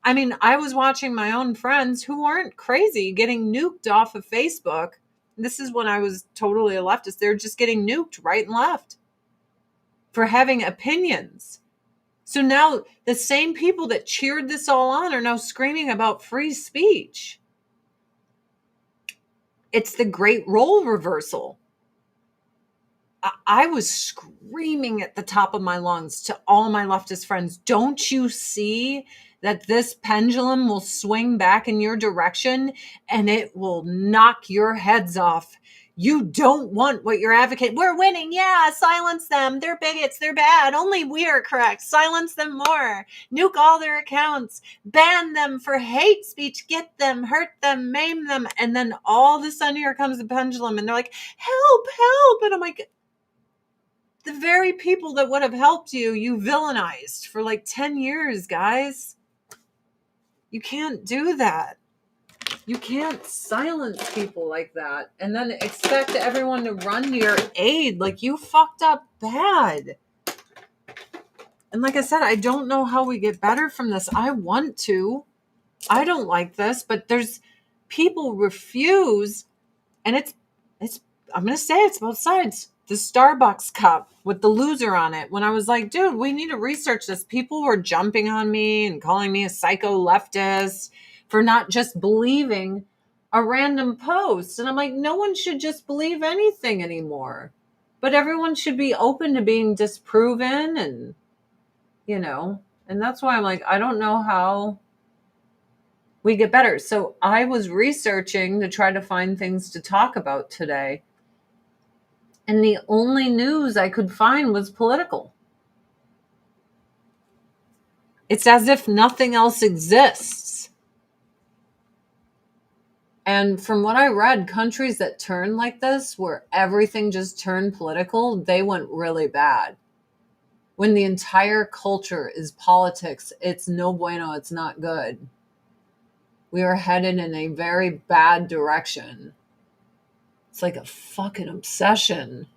I mean, I was watching my own friends who weren't crazy getting nuked off of Facebook. This is when I was totally a leftist. They're just getting nuked right and left for having opinions. So now the same people that cheered this all on are now screaming about free speech. It's the great role reversal. I was screaming at the top of my lungs to all my leftist friends, don't you see that this pendulum will swing back in your direction and it will knock your heads off? You don't want what you're advocating. We're winning. Yeah, silence them. They're bigots. They're bad. Only we are correct. Silence them more. Nuke all their accounts. Ban them for hate speech. Get them, hurt them, maim them. And then all of a sudden here comes the pendulum and they're like, help, help. And I'm like, the very people that would have helped you, you villainized for like 10 years, guys. You can't do that. You can't silence people like that and then expect everyone to run to your aid. Like, you fucked up bad. And like I said, I don't know how we get better from this. I want to. I don't like this, but there's people refuse, and it's I'm going to say it's both sides. The Starbucks cup with the loser on it. When I was like, dude, we need to research this. People were jumping on me and calling me a psycho leftist for not just believing a random post. And I'm like, no one should just believe anything anymore. But everyone should be open to being disproven and, and that's why I'm like, I don't know how we get better. So I was researching to try to find things to talk about today. And the only news I could find was political. It's as if nothing else exists. And from what I read, countries that turn like this, where everything just turned political, they went really bad. When the entire culture is politics, it's no bueno, it's not good. We are headed in a very bad direction. It's like a fucking obsession.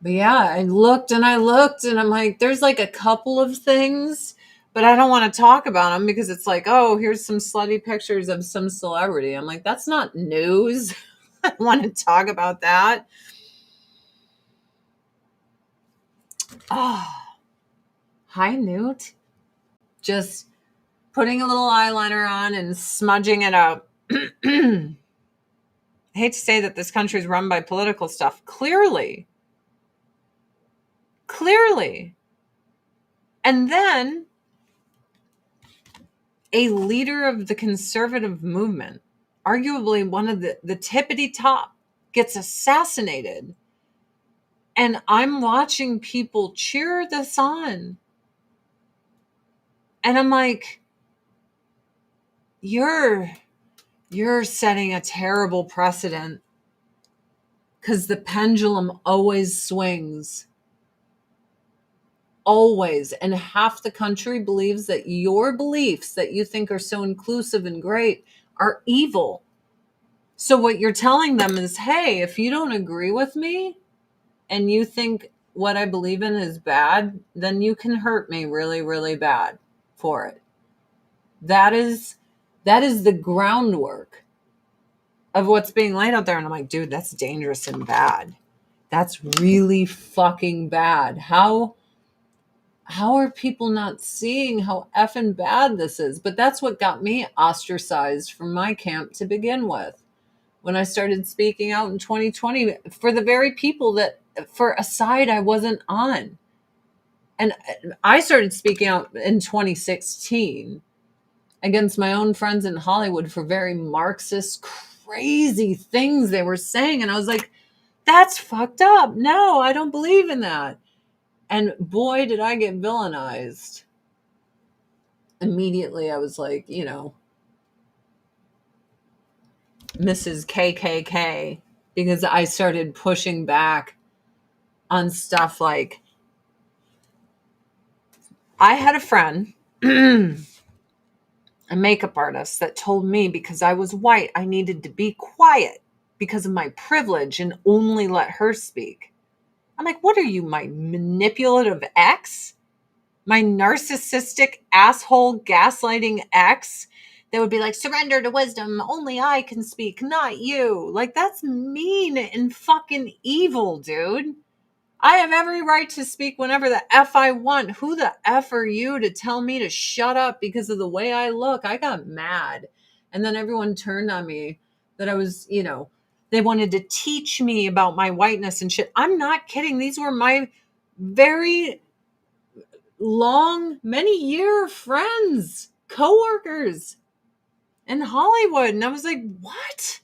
But yeah, I looked and I'm like, there's like a couple of things, but I don't want to talk about them because it's like, oh, here's some slutty pictures of some celebrity. I'm like, that's not news. I don't want to talk about that. Oh, hi, Newt. Just putting a little eyeliner on and smudging it up. I hate to say that this country is run by political stuff. Clearly. And then a leader of the conservative movement, arguably one of the tippity top, gets assassinated. And I'm watching people cheer this on. And I'm like, you're setting a terrible precedent, because the pendulum always swings. Always. And half the country believes that your beliefs that you think are so inclusive and great are evil. So what you're telling them is, hey, if you don't agree with me and you think what I believe in is bad, then you can hurt me really, really bad for it. That is the groundwork of what's being laid out there. And I'm like, dude, that's dangerous and bad. That's really fucking bad. How are people not seeing how effing bad this is? But that's what got me ostracized from my camp to begin with. When I started speaking out in 2020 for the very people that, for a side I wasn't on. And I started speaking out in 2016. against my own friends in Hollywood for very Marxist, crazy things they were saying. And I was like, that's fucked up. No, I don't believe in that. And boy, did I get villainized. Immediately, I was like, Mrs. KKK, because I started pushing back on stuff like, I had a friend, a makeup artist, that told me because I was white, I needed to be quiet because of my privilege and only let her speak. I'm like, what are you, my manipulative ex? My narcissistic asshole gaslighting ex that would be like, surrender to wisdom. Only I can speak, not you. Like, that's mean and fucking evil, dude. I have every right to speak whenever the F I want. Who the F are you to tell me to shut up because of the way I look? I got mad. And then everyone turned on me that I was, they wanted to teach me about my whiteness and shit. I'm not kidding. These were my very long, many year friends, coworkers in Hollywood. And I was like, what?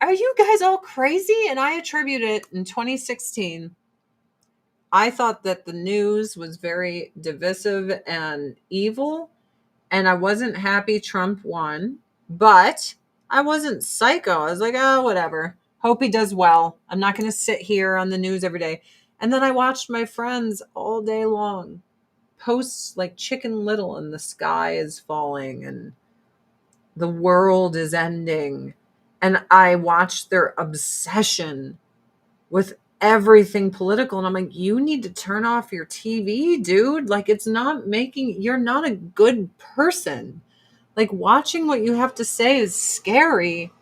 Are you guys all crazy? And I attribute it in 2016. I thought that the news was very divisive and evil, and I wasn't happy Trump won, but I wasn't psycho. I was like, oh, whatever. Hope he does well. I'm not going to sit here on the news every day. And then I watched my friends all day long post like Chicken Little and the sky is falling and the world is ending. And I watched their obsession with everything political. And I'm like, you need to turn off your TV, dude. Like, it's not making, you're not a good person. Like, watching what you have to say is scary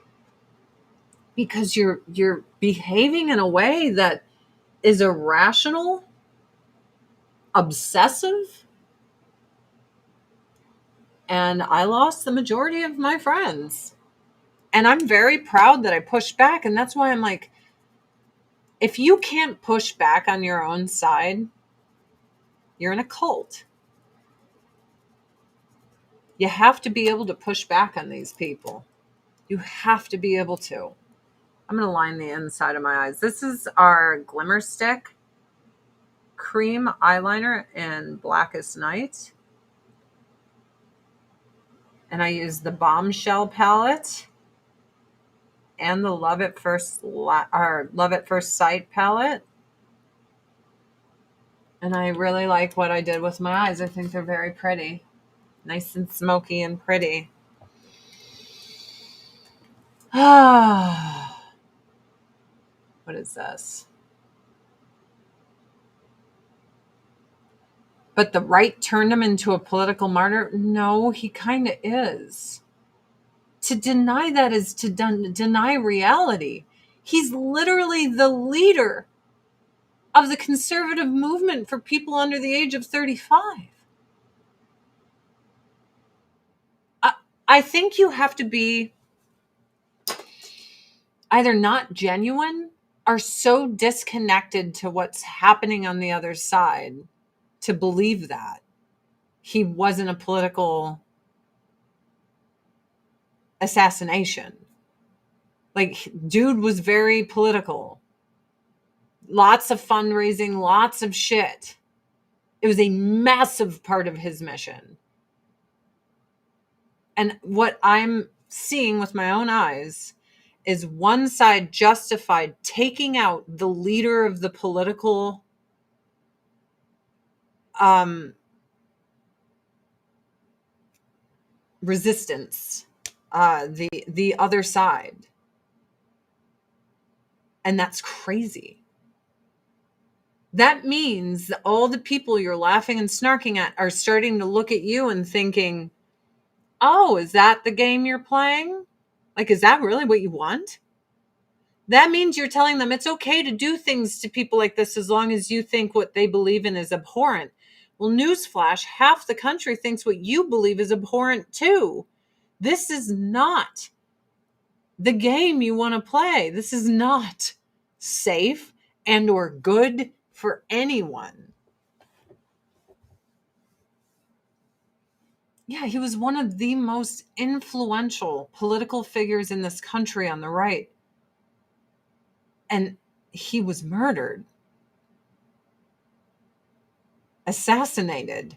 because you're behaving in a way that is irrational, obsessive. And I lost the majority of my friends. And I'm very proud that I pushed back. And that's why I'm like, if you can't push back on your own side, you're in a cult. You have to be able to push back on these people. You have to be able to. I'm going to line the inside of my eyes. This is our Glimmer Stick cream eyeliner in Blackest Night. And I use the Bombshell palette and the Love at First Sight palette. And I really like what I did with my eyes. I think they're very pretty. Nice and smoky and pretty. What is this? But the right turned him into a political martyr? No, he kind of is. To deny that is to deny reality. He's literally the leader of the conservative movement for people under the age of 35. I think you have to be either not genuine or so disconnected to what's happening on the other side to believe that he wasn't a political assassination. Like, dude was very political. Lots of fundraising, lots of shit. It was a massive part of his mission. And what I'm seeing with my own eyes is one side justified taking out the leader of the political resistance, the other side. And that's crazy. That means that all the people you're laughing and snarking at are starting to look at you and thinking, oh, is that the game you're playing? Like, is that really what you want? That means you're telling them it's okay to do things to people like this as long as you think what they believe in is abhorrent. Well, newsflash, half the country thinks what you believe is abhorrent too. This is not the game you want to play. This is not safe and or good for anyone. Yeah, he was one of the most influential political figures in this country on the right. And he was murdered, assassinated.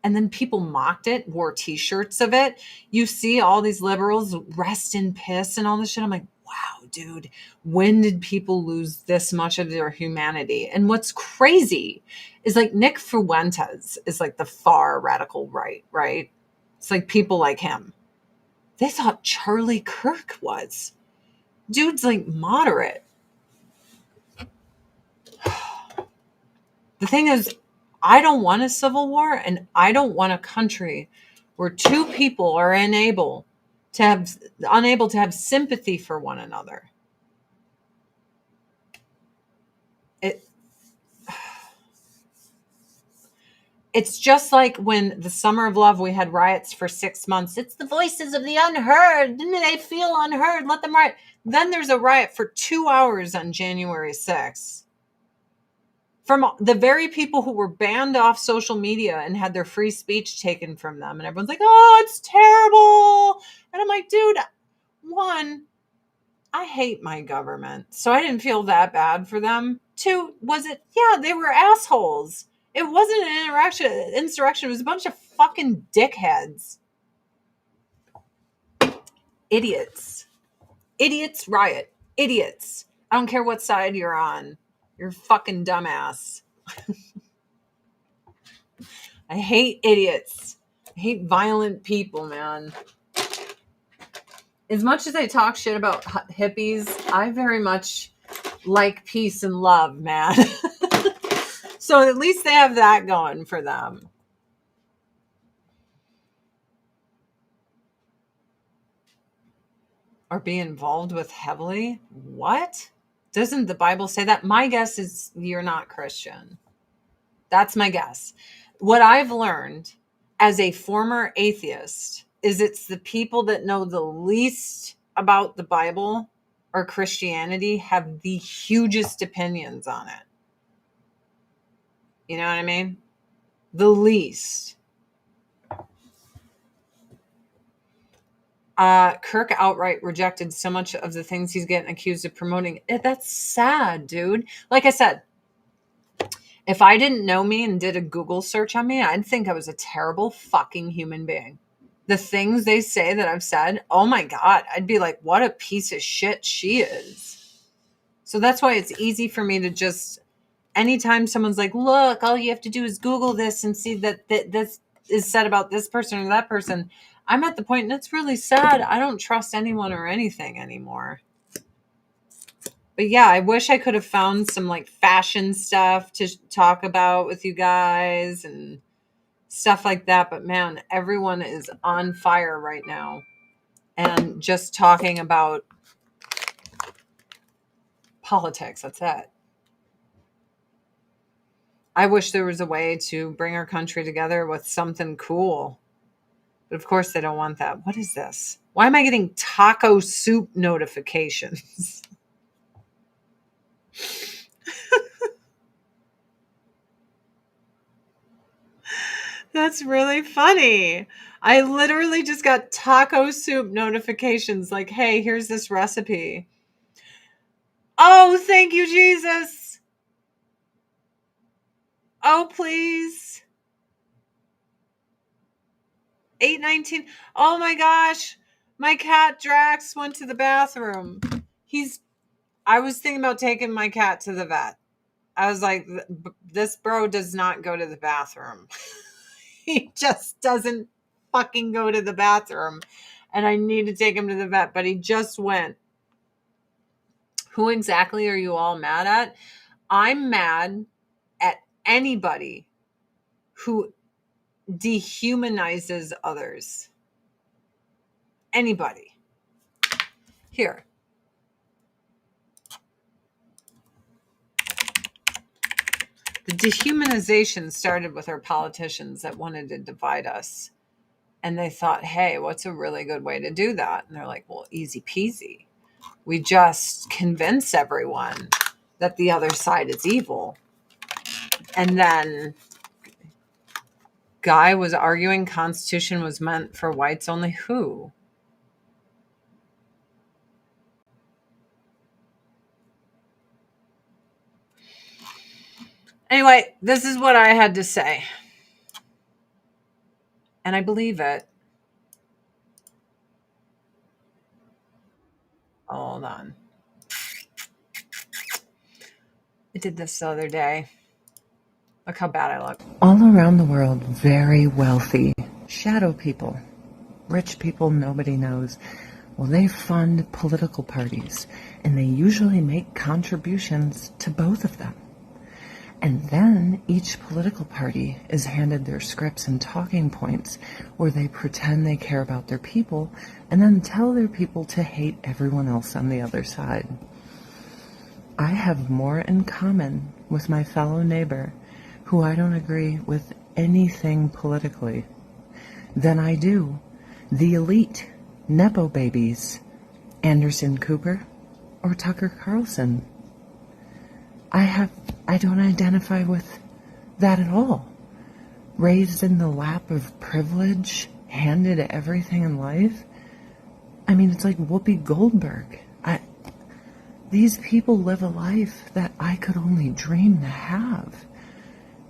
And then people mocked it, wore t-shirts of it. You see all these liberals rest in piss and all this shit. I'm like, wow, dude, when did people lose this much of their humanity? And what's crazy is like Nick Fuentes is like the far radical right, right? It's like people like him. They thought Charlie Kirk was. Dude's like moderate. The thing is, I don't want a civil war, and I don't want a country where two people are unable to have sympathy for one another. It's just like when the Summer of Love, we had riots for 6 months. It's the voices of the unheard. Didn't they feel unheard? Let them riot. Then there's a riot for 2 hours on January 6th. From the very people who were banned off social media and had their free speech taken from them. And everyone's like, oh, it's terrible. And I'm like, dude, one, I hate my government. So I didn't feel that bad for them. Two, yeah, they were assholes. It wasn't an insurrection. It was a bunch of fucking dickheads. Idiots. Idiots riot. Idiots. I don't care what side you're on. You're fucking dumbass. I hate idiots. I hate violent people, man. As much as I talk shit about hippies, I very much like peace and love, man. So at least they have that going for them. Or be involved with heavily? What? Doesn't the Bible say that? My guess is you're not Christian. That's my guess. What I've learned as a former atheist is it's the people that know the least about the Bible or Christianity have the hugest opinions on it. You know what I mean? The least. Kirk outright rejected so much of the things he's getting accused of promoting. That's sad, dude. Like I said, if I didn't know me and did a Google search on me, I'd think I was a terrible fucking human being. The things they say that I've said, oh my God, I'd be like, what a piece of shit she is. So that's why it's easy for me to just, anytime someone's like, look, all you have to do is Google this and see that this is said about this person or that person. I'm at the point, and it's really sad, I don't trust anyone or anything anymore. But yeah, I wish I could have found some like fashion stuff to talk about with you guys and stuff like that. But man, everyone is on fire right now. And just talking about politics, that's it. I wish there was a way to bring our country together with something cool. But of course they don't want that. What is this? Why am I getting taco soup notifications? That's really funny. I literally just got taco soup notifications like, hey, here's this recipe. Oh, thank you, Jesus. Oh, please. 8:19. Oh my gosh. My cat Drax went to the bathroom. I was thinking about taking my cat to the vet. I was like, this bro does not go to the bathroom. He just doesn't fucking go to the bathroom. And I need to take him to the vet, but he just went. Who exactly are you all mad at? I'm mad at anybody who dehumanizes others. Anybody. Here. The dehumanization started with our politicians that wanted to divide us. And they thought, hey, what's a really good way to do that? And they're like, well, easy peasy. We just convince everyone that the other side is evil. And then guy was arguing Constitution was meant for whites only. Who? Anyway, this is what I had to say. And I believe it. Hold on. I did this the other day. Look how bad I look. All around the world, very wealthy shadow people, rich people nobody knows. Well, they fund political parties, and they usually make contributions to both of them. And then each political party is handed their scripts and talking points where they pretend they care about their people and then tell their people to hate everyone else on the other side. I have more in common with my fellow neighbor who I don't agree with anything politically than I do the elite Nepo babies, Anderson Cooper or Tucker Carlson. I don't identify with that at all. Raised in the lap of privilege, handed everything in life. I mean, it's like Whoopi Goldberg. These people live a life that I could only dream to have.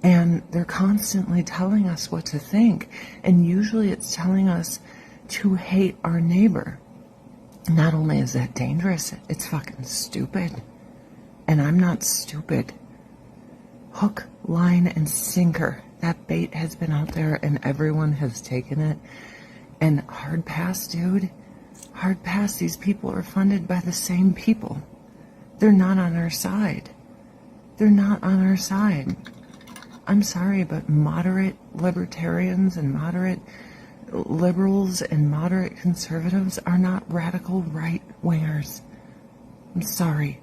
And they're constantly telling us what to think. And usually it's telling us to hate our neighbor. Not only is that dangerous, it's fucking stupid. And I'm not stupid. Hook, line, and sinker. That bait has been out there and everyone has taken it. And hard pass, dude. Hard pass. These people are funded by the same people. They're not on our side. They're not on our side. I'm sorry, but moderate libertarians and moderate liberals and moderate conservatives are not radical right-wingers. I'm sorry.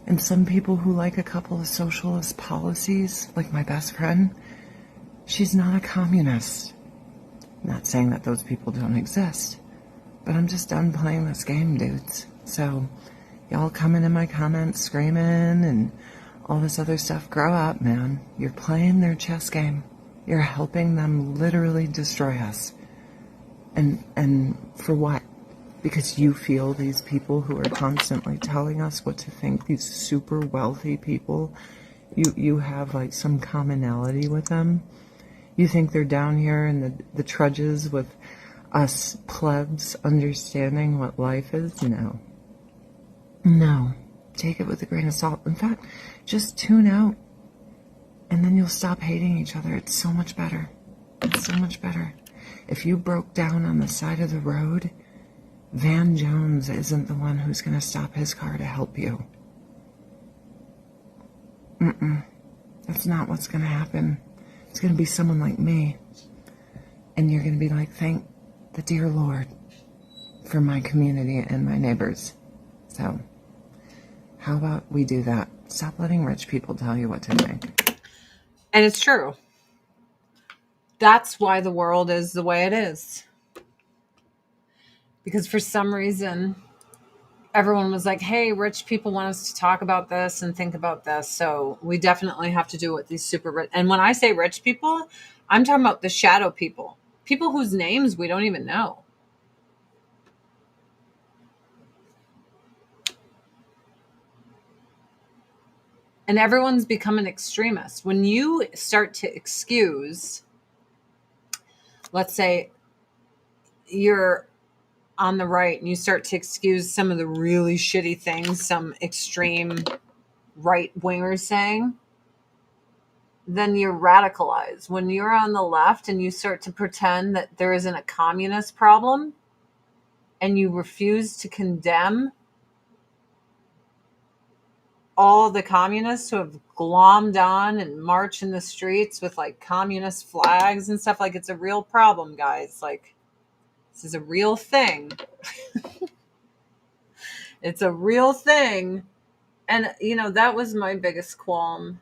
And some people who like a couple of socialist policies, like my best friend, she's not a communist. I'm not saying that those people don't exist, but I'm just done playing this game, dudes. So, y'all coming in my comments screaming and all this other stuff, grow up, man. You're playing their chess game. You're helping them literally destroy us. And for what? Because you feel these people who are constantly telling us what to think, these super wealthy people, you have like some commonality with them. You think they're down here in the trudges with us plebs understanding what life is? No. No. Take it with a grain of salt. In fact, just tune out and then you'll stop hating each other. It's so much better. It's so much better. If you broke down on the side of the road, Van Jones isn't the one who's going to stop his car to help you. That's not what's going to happen. It's going to be someone like me. And you're going to be like, thank the dear Lord for my community and my neighbors. So, how about we do that? Stop letting rich people tell you what to think. And it's true. That's why the world is the way it is. Because for some reason, everyone was like, hey, rich people want us to talk about this and think about this. So we definitely have to do what these super rich. And when I say rich people, I'm talking about the shadow people. People whose names we don't even know. And everyone's become an extremist. When you start to excuse, let's say you're on the right and you start to excuse some of the really shitty things some extreme right-wingers saying, then you're radicalized. When you're on the left and you start to pretend that there isn't a communist problem and you refuse to condemn all the communists who have glommed on and march in the streets with like communist flags and stuff, like it's a real problem, guys. Like, this is a real thing. It's a real thing. And, you know, that was my biggest qualm,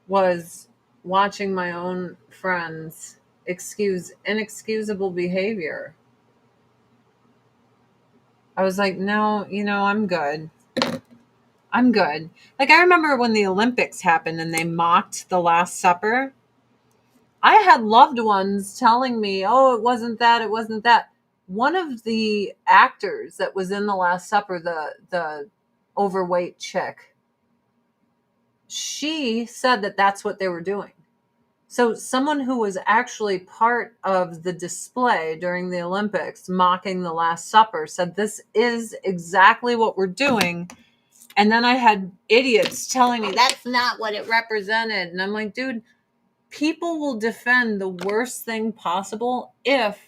was watching my own friends excuse inexcusable behavior. I was like, no, you know, I'm good. I'm good. Like, I remember when the Olympics happened and they mocked the Last Supper. I had loved ones telling me, oh, it wasn't that, it wasn't that. One of the actors that was in The Last Supper, the overweight chick, she said that that's what they were doing. So someone who was actually part of the display during the Olympics mocking The Last Supper said this is exactly what we're doing. And then I had idiots telling me that's not what it represented. And I'm like, dude, people will defend the worst thing possible if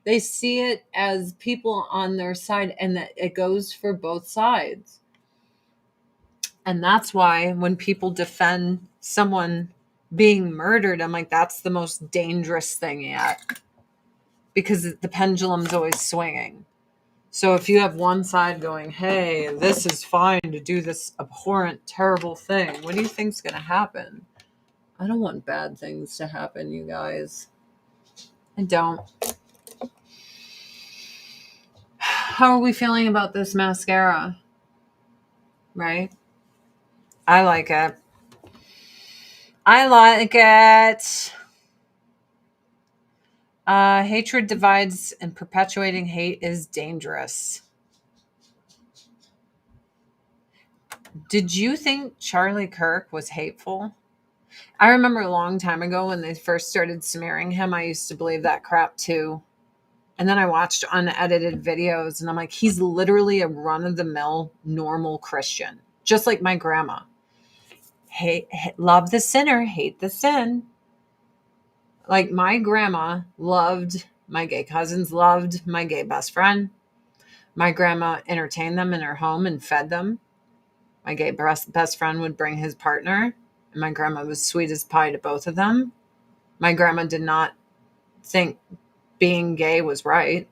they see it as people on their side and that it goes for both sides. And that's why when people defend someone being murdered, I'm like, that's the most dangerous thing yet. Because the pendulum's always swinging. So if you have one side going, hey, this is fine to do this abhorrent, terrible thing, what do you think's going to happen? I don't want bad things to happen, you guys. I don't. How are we feeling about this mascara? Right? I like it. I like it. Hatred divides, and perpetuating hate is dangerous. Did you think Charlie Kirk was hateful? I remember a long time ago when they first started smearing him, I used to believe that crap too. And then I watched unedited videos and I'm like, he's literally a run-of-the-mill normal Christian, just like my grandma. Love the sinner, hate the sin. Like my grandma loved my gay cousins, loved my gay best friend. My grandma entertained them in her home and fed them. My gay best friend would bring his partner, and my grandma was sweet as pie to both of them. My grandma did not think being gay was right.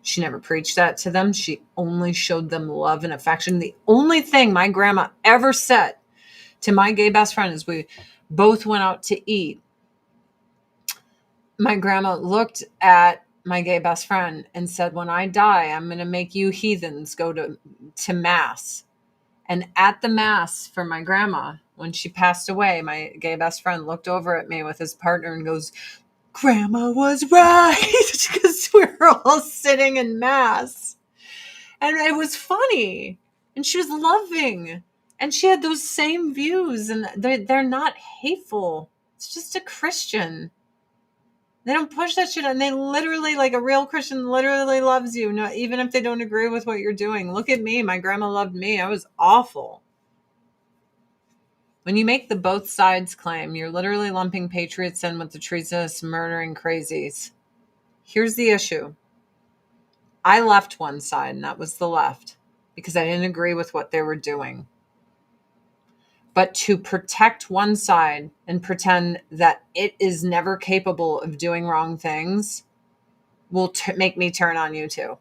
She never preached that to them. She only showed them love and affection. The only thing my grandma ever said to my gay best friend is we both went out to eat. My grandma looked at my gay best friend and said, when I die, I'm going to make you heathens go to mass. And at the mass for my grandma, when she passed away, my gay best friend looked over at me with his partner and goes, Grandma was right, because we were all sitting in mass. And it was funny. And she was loving. And she had those same views. And they're not hateful. It's just a Christian. They don't push that shit. And they literally, like a real Christian, literally loves you, even if they don't agree with what you're doing. Look at me. My grandma loved me. I was awful. When you make the both sides claim, you're literally lumping patriots in with the treasonous, murdering crazies. Here's the issue. I left one side, and that was the left, because I didn't agree with what they were doing. But to protect one side and pretend that it is never capable of doing wrong things will make me turn on you too.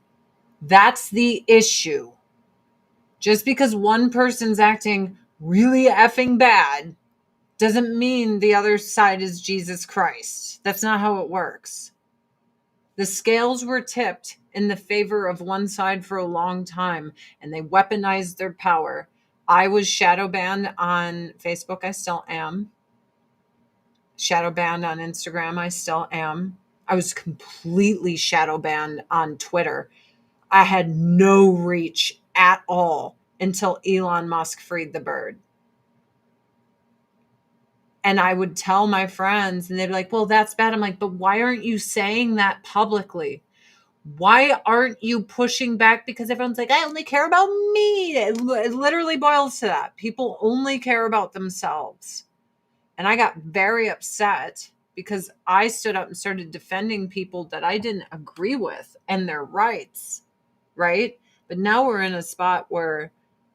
That's the issue. Just because one person's acting really effing bad doesn't mean the other side is Jesus Christ. That's not how it works. The scales were tipped in the favor of one side for a long time, and they weaponized their power. I was shadow banned on Facebook. I still am. Shadow banned on Instagram. I still am. I was completely shadow banned on Twitter. I had no reach at all until Elon Musk freed the bird. And I would tell my friends, and they'd be like, well, that's bad. I'm like, but why aren't you saying that publicly? Why aren't you pushing back? Because everyone's like, I only care about me. It literally boils to that. People only care about themselves. And I got very upset because I stood up and started defending people that I didn't agree with and their rights, right? But now we're in a spot where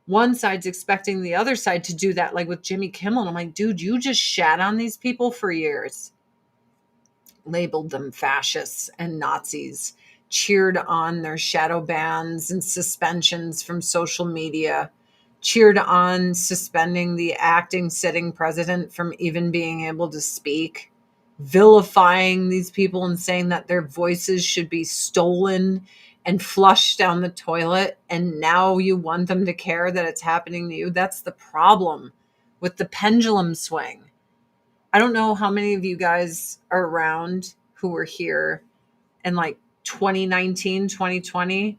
one side's expecting the other side to do that, like with Jimmy Kimmel. And I'm like, dude, you just shat on these people for years. Labeled them fascists and Nazis. Cheered on their shadow bans and suspensions from social media. Cheered on suspending the acting sitting president from even being able to speak. Vilifying these people and saying that their voices should be stolen and flushed down the toilet, and now you want them to care that it's happening to you. That's the problem with the pendulum swing. I don't know how many of you guys are around who were here in like 2019, 2020,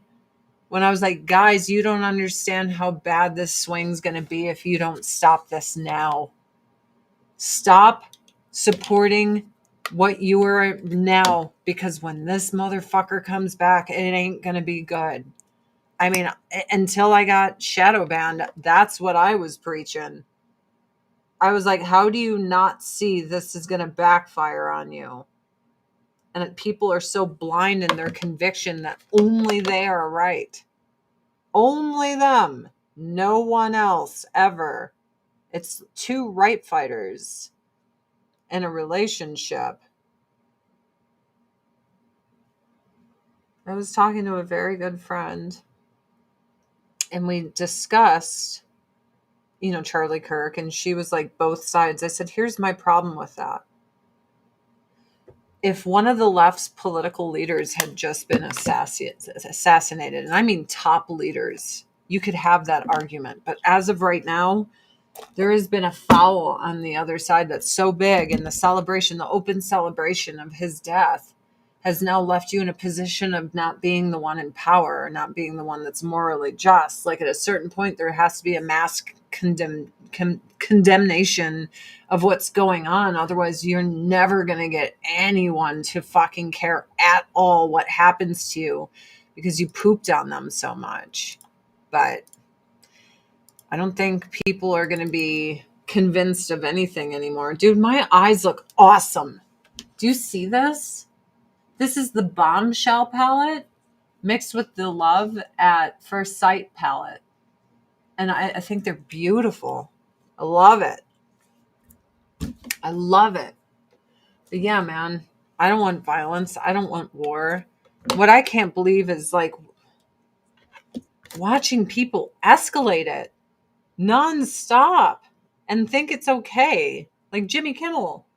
when I was like, guys, you don't understand how bad this swing's going to be if you don't stop this now. Stop supporting what you are now, because when this motherfucker comes back, it ain't going to be good. I mean, until I got shadow banned, that's what I was preaching. I was like, how do you not see this is going to backfire on you? And people are so blind in their conviction that only they are right. Only them. No one else ever. It's two right fighters in a relationship. I was talking to a very good friend, and we discussed, Charlie Kirk, and she was like, both sides. I said, here's my problem with that. If one of the left's political leaders had just been assassinated, and I mean top leaders, you could have that argument. But as of right now, there has been a foul on the other side that's so big, and the open celebration of his death has now left you in a position of not being the one in power, or not being the one that's morally just. Like, at a certain point, there has to be a mass condemnation of what's going on. Otherwise, you're never going to get anyone to fucking care at all what happens to you, because you pooped on them so much. But I don't think people are going to be convinced of anything anymore. Dude, my eyes look awesome. Do you see this? This is the Bombshell palette mixed with the Love at First Sight palette. And I think they're beautiful. I love it. I love it. But yeah, man, I don't want violence. I don't want war. What I can't believe is like watching people escalate it nonstop and think it's okay. Like Jimmy Kimmel.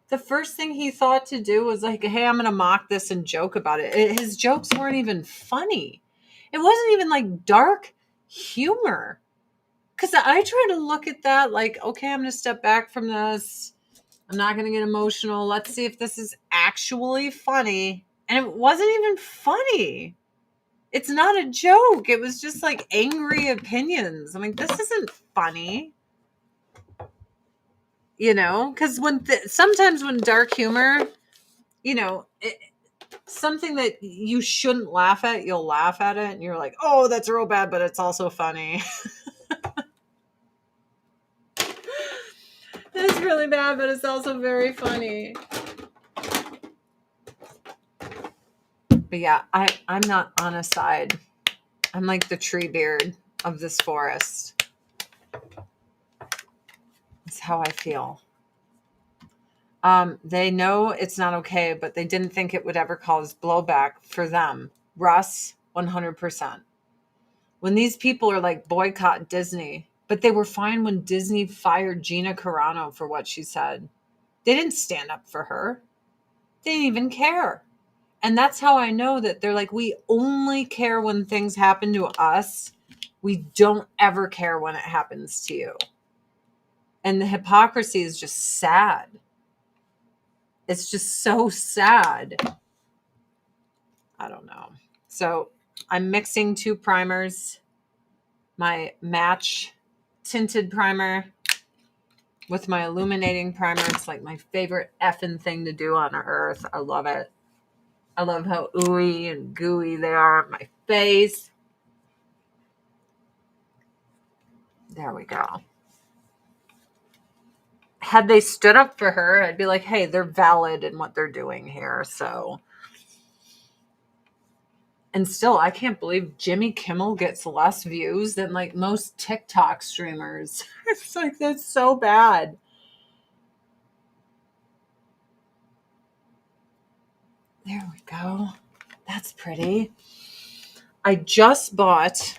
The first thing he thought to do was like, hey, I'm going to mock this and joke about it. His jokes weren't even funny. It wasn't even like dark humor. Because I try to look at that like, okay, I'm going to step back from this. I'm not going to get emotional. Let's see if this is actually funny. And it wasn't even funny. It's not a joke. It was just like angry opinions. I'm like, this isn't funny. Because sometimes when dark humor, something that you shouldn't laugh at, you'll laugh at it and you're like, oh, that's real bad, but it's also funny. That's really bad, but it's also very funny. But yeah, I'm not on a side. I'm like the tree beard of this forest. That's how I feel. They know it's not okay, but they didn't think it would ever cause blowback for them. Russ, 100%. When these people are like, boycott Disney, but they were fine when Disney fired Gina Carano for what she said. They didn't stand up for her. They didn't even care. And that's how I know that they're like, we only care when things happen to us. We don't ever care when it happens to you. And the hypocrisy is just sad. It's just so sad. I don't know. So I'm mixing two primers. My match tinted primer with my illuminating primer. It's like my favorite effing thing to do on earth. I love it. I love how ooey and gooey they are on my face. There we go. Had they stood up for her, I'd be like, hey, they're valid in what they're doing here. So, and still, I can't believe Jimmy Kimmel gets less views than like most TikTok streamers. It's like, that's so bad. There we go. That's pretty. I just bought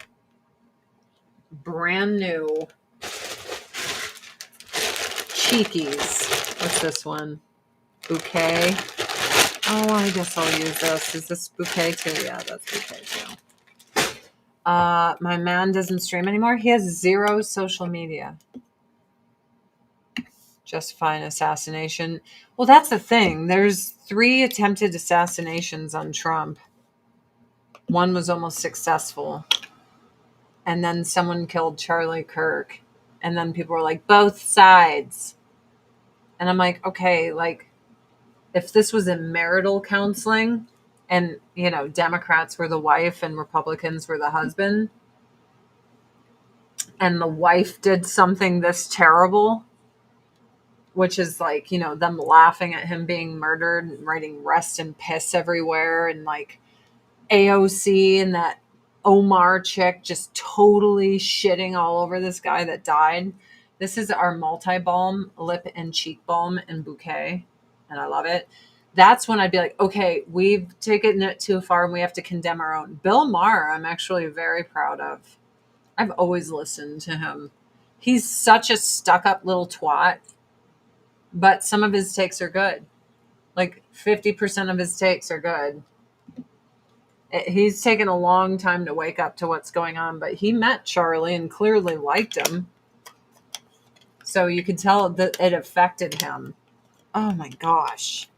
brand new Cheekies. What's this one? Bouquet. Oh, I guess I'll use this. Is this bouquet too? Yeah, that's bouquet too. My man doesn't stream anymore. He has 0 social media. Justify an assassination. Well, that's the thing. There's 3 attempted assassinations on Trump. One was almost successful. And then someone killed Charlie Kirk. And then people were like, both sides. And I'm like, okay, like, if this was in marital counseling and, Democrats were the wife and Republicans were the husband, and the wife did something this terrible, which is like, them laughing at him being murdered and writing rest and piss everywhere, and like AOC and that Omar chick just totally shitting all over this guy that died. This is our multi-balm lip and cheek balm and bouquet, and I love it. That's when I'd be like, okay, we've taken it too far and we have to condemn our own. Bill Maher, I'm actually very proud of. I've always listened to him. He's such a stuck-up little twat, but some of his takes are good. Like 50% of his takes are good. He's taken a long time to wake up to what's going on, but he met Charlie and clearly liked him. So you can tell that it affected him. Oh my gosh.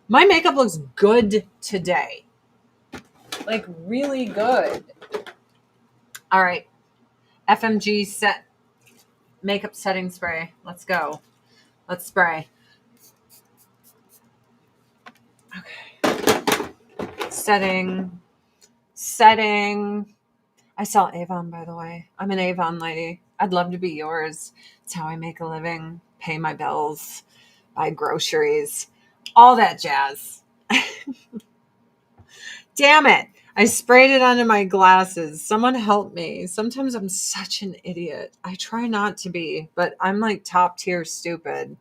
My makeup looks good today. Like really good. All right. FMG set makeup setting spray. Let's go. Let's spray. Okay. Setting. I sell Avon, by the way. I'm an Avon lady. I'd love to be yours. It's how I make a living, pay my bills, buy groceries, all that jazz. Damn it. I sprayed it onto my glasses. Someone help me. Sometimes I'm such an idiot. I try not to be, but I'm like top tier stupid.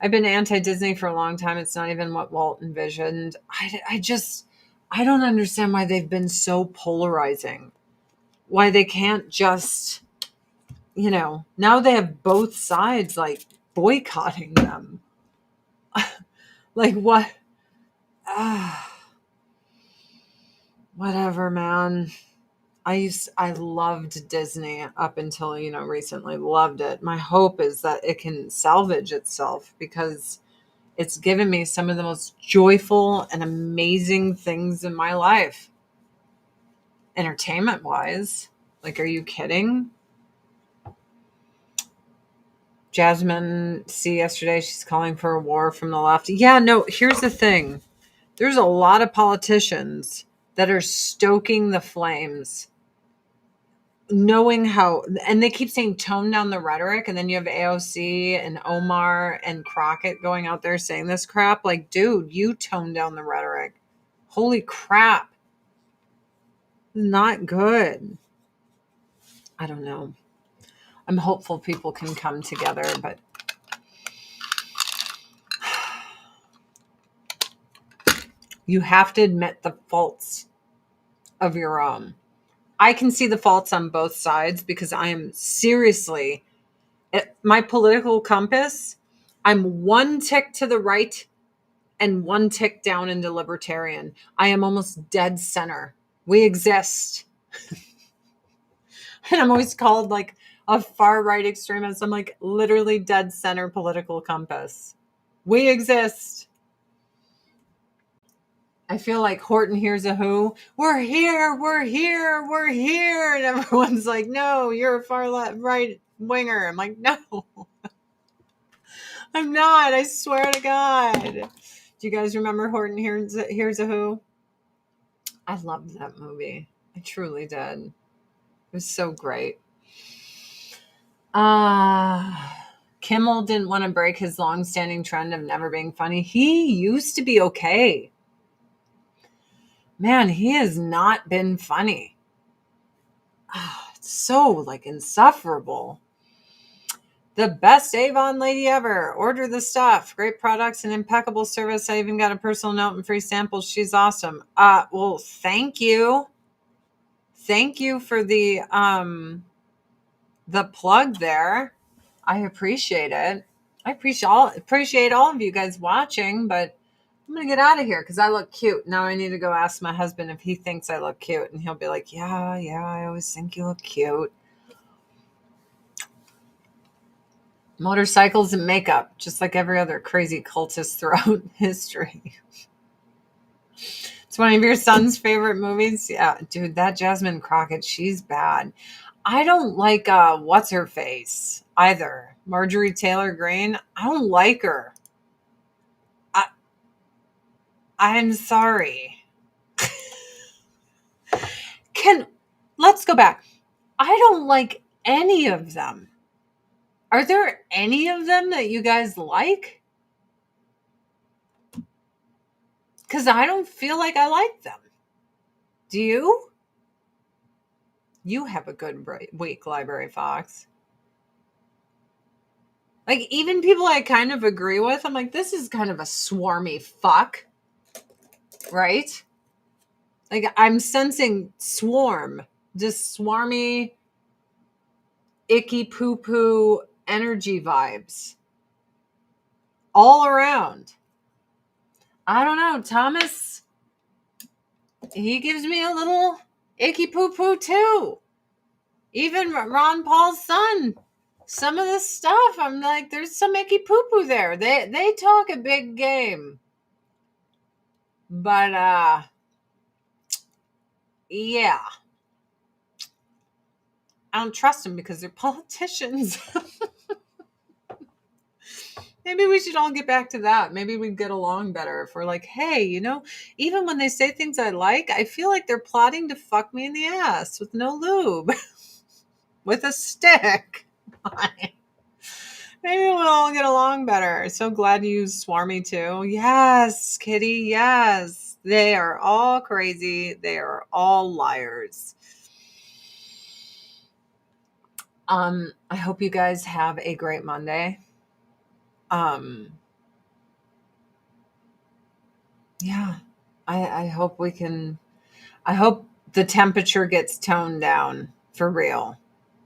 I've been anti-Disney for a long time. It's not even what Walt envisioned. I don't understand why they've been so polarizing. Why they can't just, now they have both sides like boycotting them. Like what? Whatever, man. I loved Disney up until, recently. Loved it. My hope is that it can salvage itself because it's given me some of the most joyful and amazing things in my life. Entertainment wise. Like, are you kidding? Jasmine, see yesterday, she's calling for a war from the left. Yeah, no, here's the thing. There's a lot of politicians that are stoking the flames, knowing how, and they keep saying tone down the rhetoric, and then you have AOC and Omar and Crockett going out there saying this crap. Like, dude, you tone down the rhetoric. Holy crap. Not good. I don't know. I'm hopeful people can come together, but you have to admit the faults of your own. I can see the faults on both sides because I am seriously, my political compass, I'm one tick to the right and one tick down into libertarian. I am almost dead center. We exist. And I'm always called like a far right extremist. I'm like literally dead center political compass. We exist. I feel like Horton Hears a Who. We're here. And everyone's like, no, you're a far left right winger. I'm like, no, I'm not. I swear to God. Do you guys remember Horton Hears a Who? I loved that movie. I truly did. It was so great. Kimmel didn't want to break his long-standing trend of never being funny. He used to be okay. Man, he has not been funny. It's so like insufferable. The best Avon lady ever. Order the stuff. Great products and impeccable service. I even got a personal note and free samples. She's awesome. Well, thank you. Thank you for the plug there. I appreciate it. I appreciate all of you guys watching, but I'm going to get out of here because I look cute. Now I need to go ask my husband if he thinks I look cute. And he'll be like, yeah, I always think you look cute. Motorcycles and makeup, just like every other crazy cultist throughout history. It's one of your son's favorite movies? Yeah, dude, that Jasmine Crockett, she's bad. I don't like what's her face either. Marjorie Taylor Greene. I don't like her. I I'm sorry. Let's go back. I don't like any of them. Are there any of them that you guys like? Because I don't feel like I like them. Do you? You have a good week, Library Fox. Like, even people I kind of agree with, I'm like, this is kind of a swarmy fuck. Right? Like, I'm sensing swarm. Just swarmy, icky poo poo energy vibes. All around. I don't know. Thomas, he gives me a little icky poo poo too. Even Ron Paul's son. Some of the stuff, I'm like, there's some icky poo poo there. They talk a big game. But yeah. I don't trust them because they're politicians. Maybe we should all get back to that. Maybe we'd get along better if we're like, hey, even when they say things I like, I feel like they're plotting to fuck me in the ass with no lube. With a stick. Maybe we'll all get along better. So glad you swarmy too. Yes, Kitty, yes. They are all crazy. They are all liars. I hope you guys have a great Monday. Yeah, I hope I hope the temperature gets toned down for real,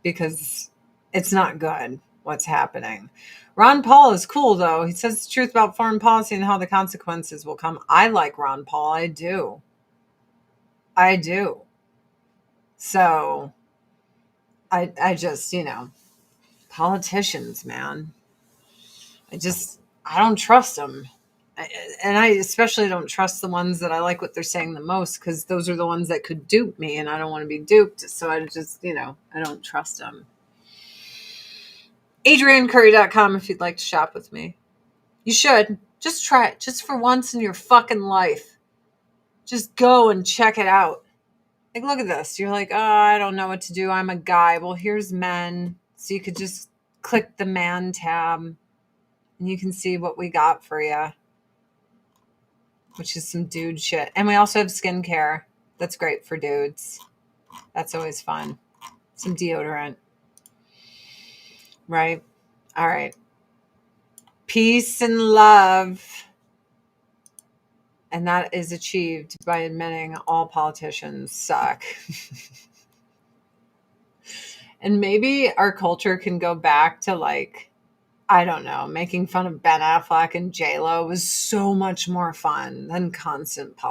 because it's not good what's happening. Ron Paul is cool though. He says the truth about foreign policy and how the consequences will come. I like Ron Paul. I do. So I just, politicians, man. I don't trust them. And I especially don't trust the ones that I like what they're saying the most, because those are the ones that could dupe me, and I don't want to be duped. So I just, I don't trust them. AdrianCurry.com if you'd like to shop with me. You should. Just try it. Just for once in your fucking life. Just go and check it out. Like, look at this. You're like, oh, I don't know what to do. I'm a guy. Well, here's men. So you could just click the man tab and you can see what we got for you, which is some dude shit. And we also have skincare. That's great for dudes. That's always fun. Some deodorant. Right? All right. Peace and love. And that is achieved by admitting all politicians suck. And maybe our culture can go back to, like, I don't know, making fun of Ben Affleck and J-Lo was so much more fun than constant politics.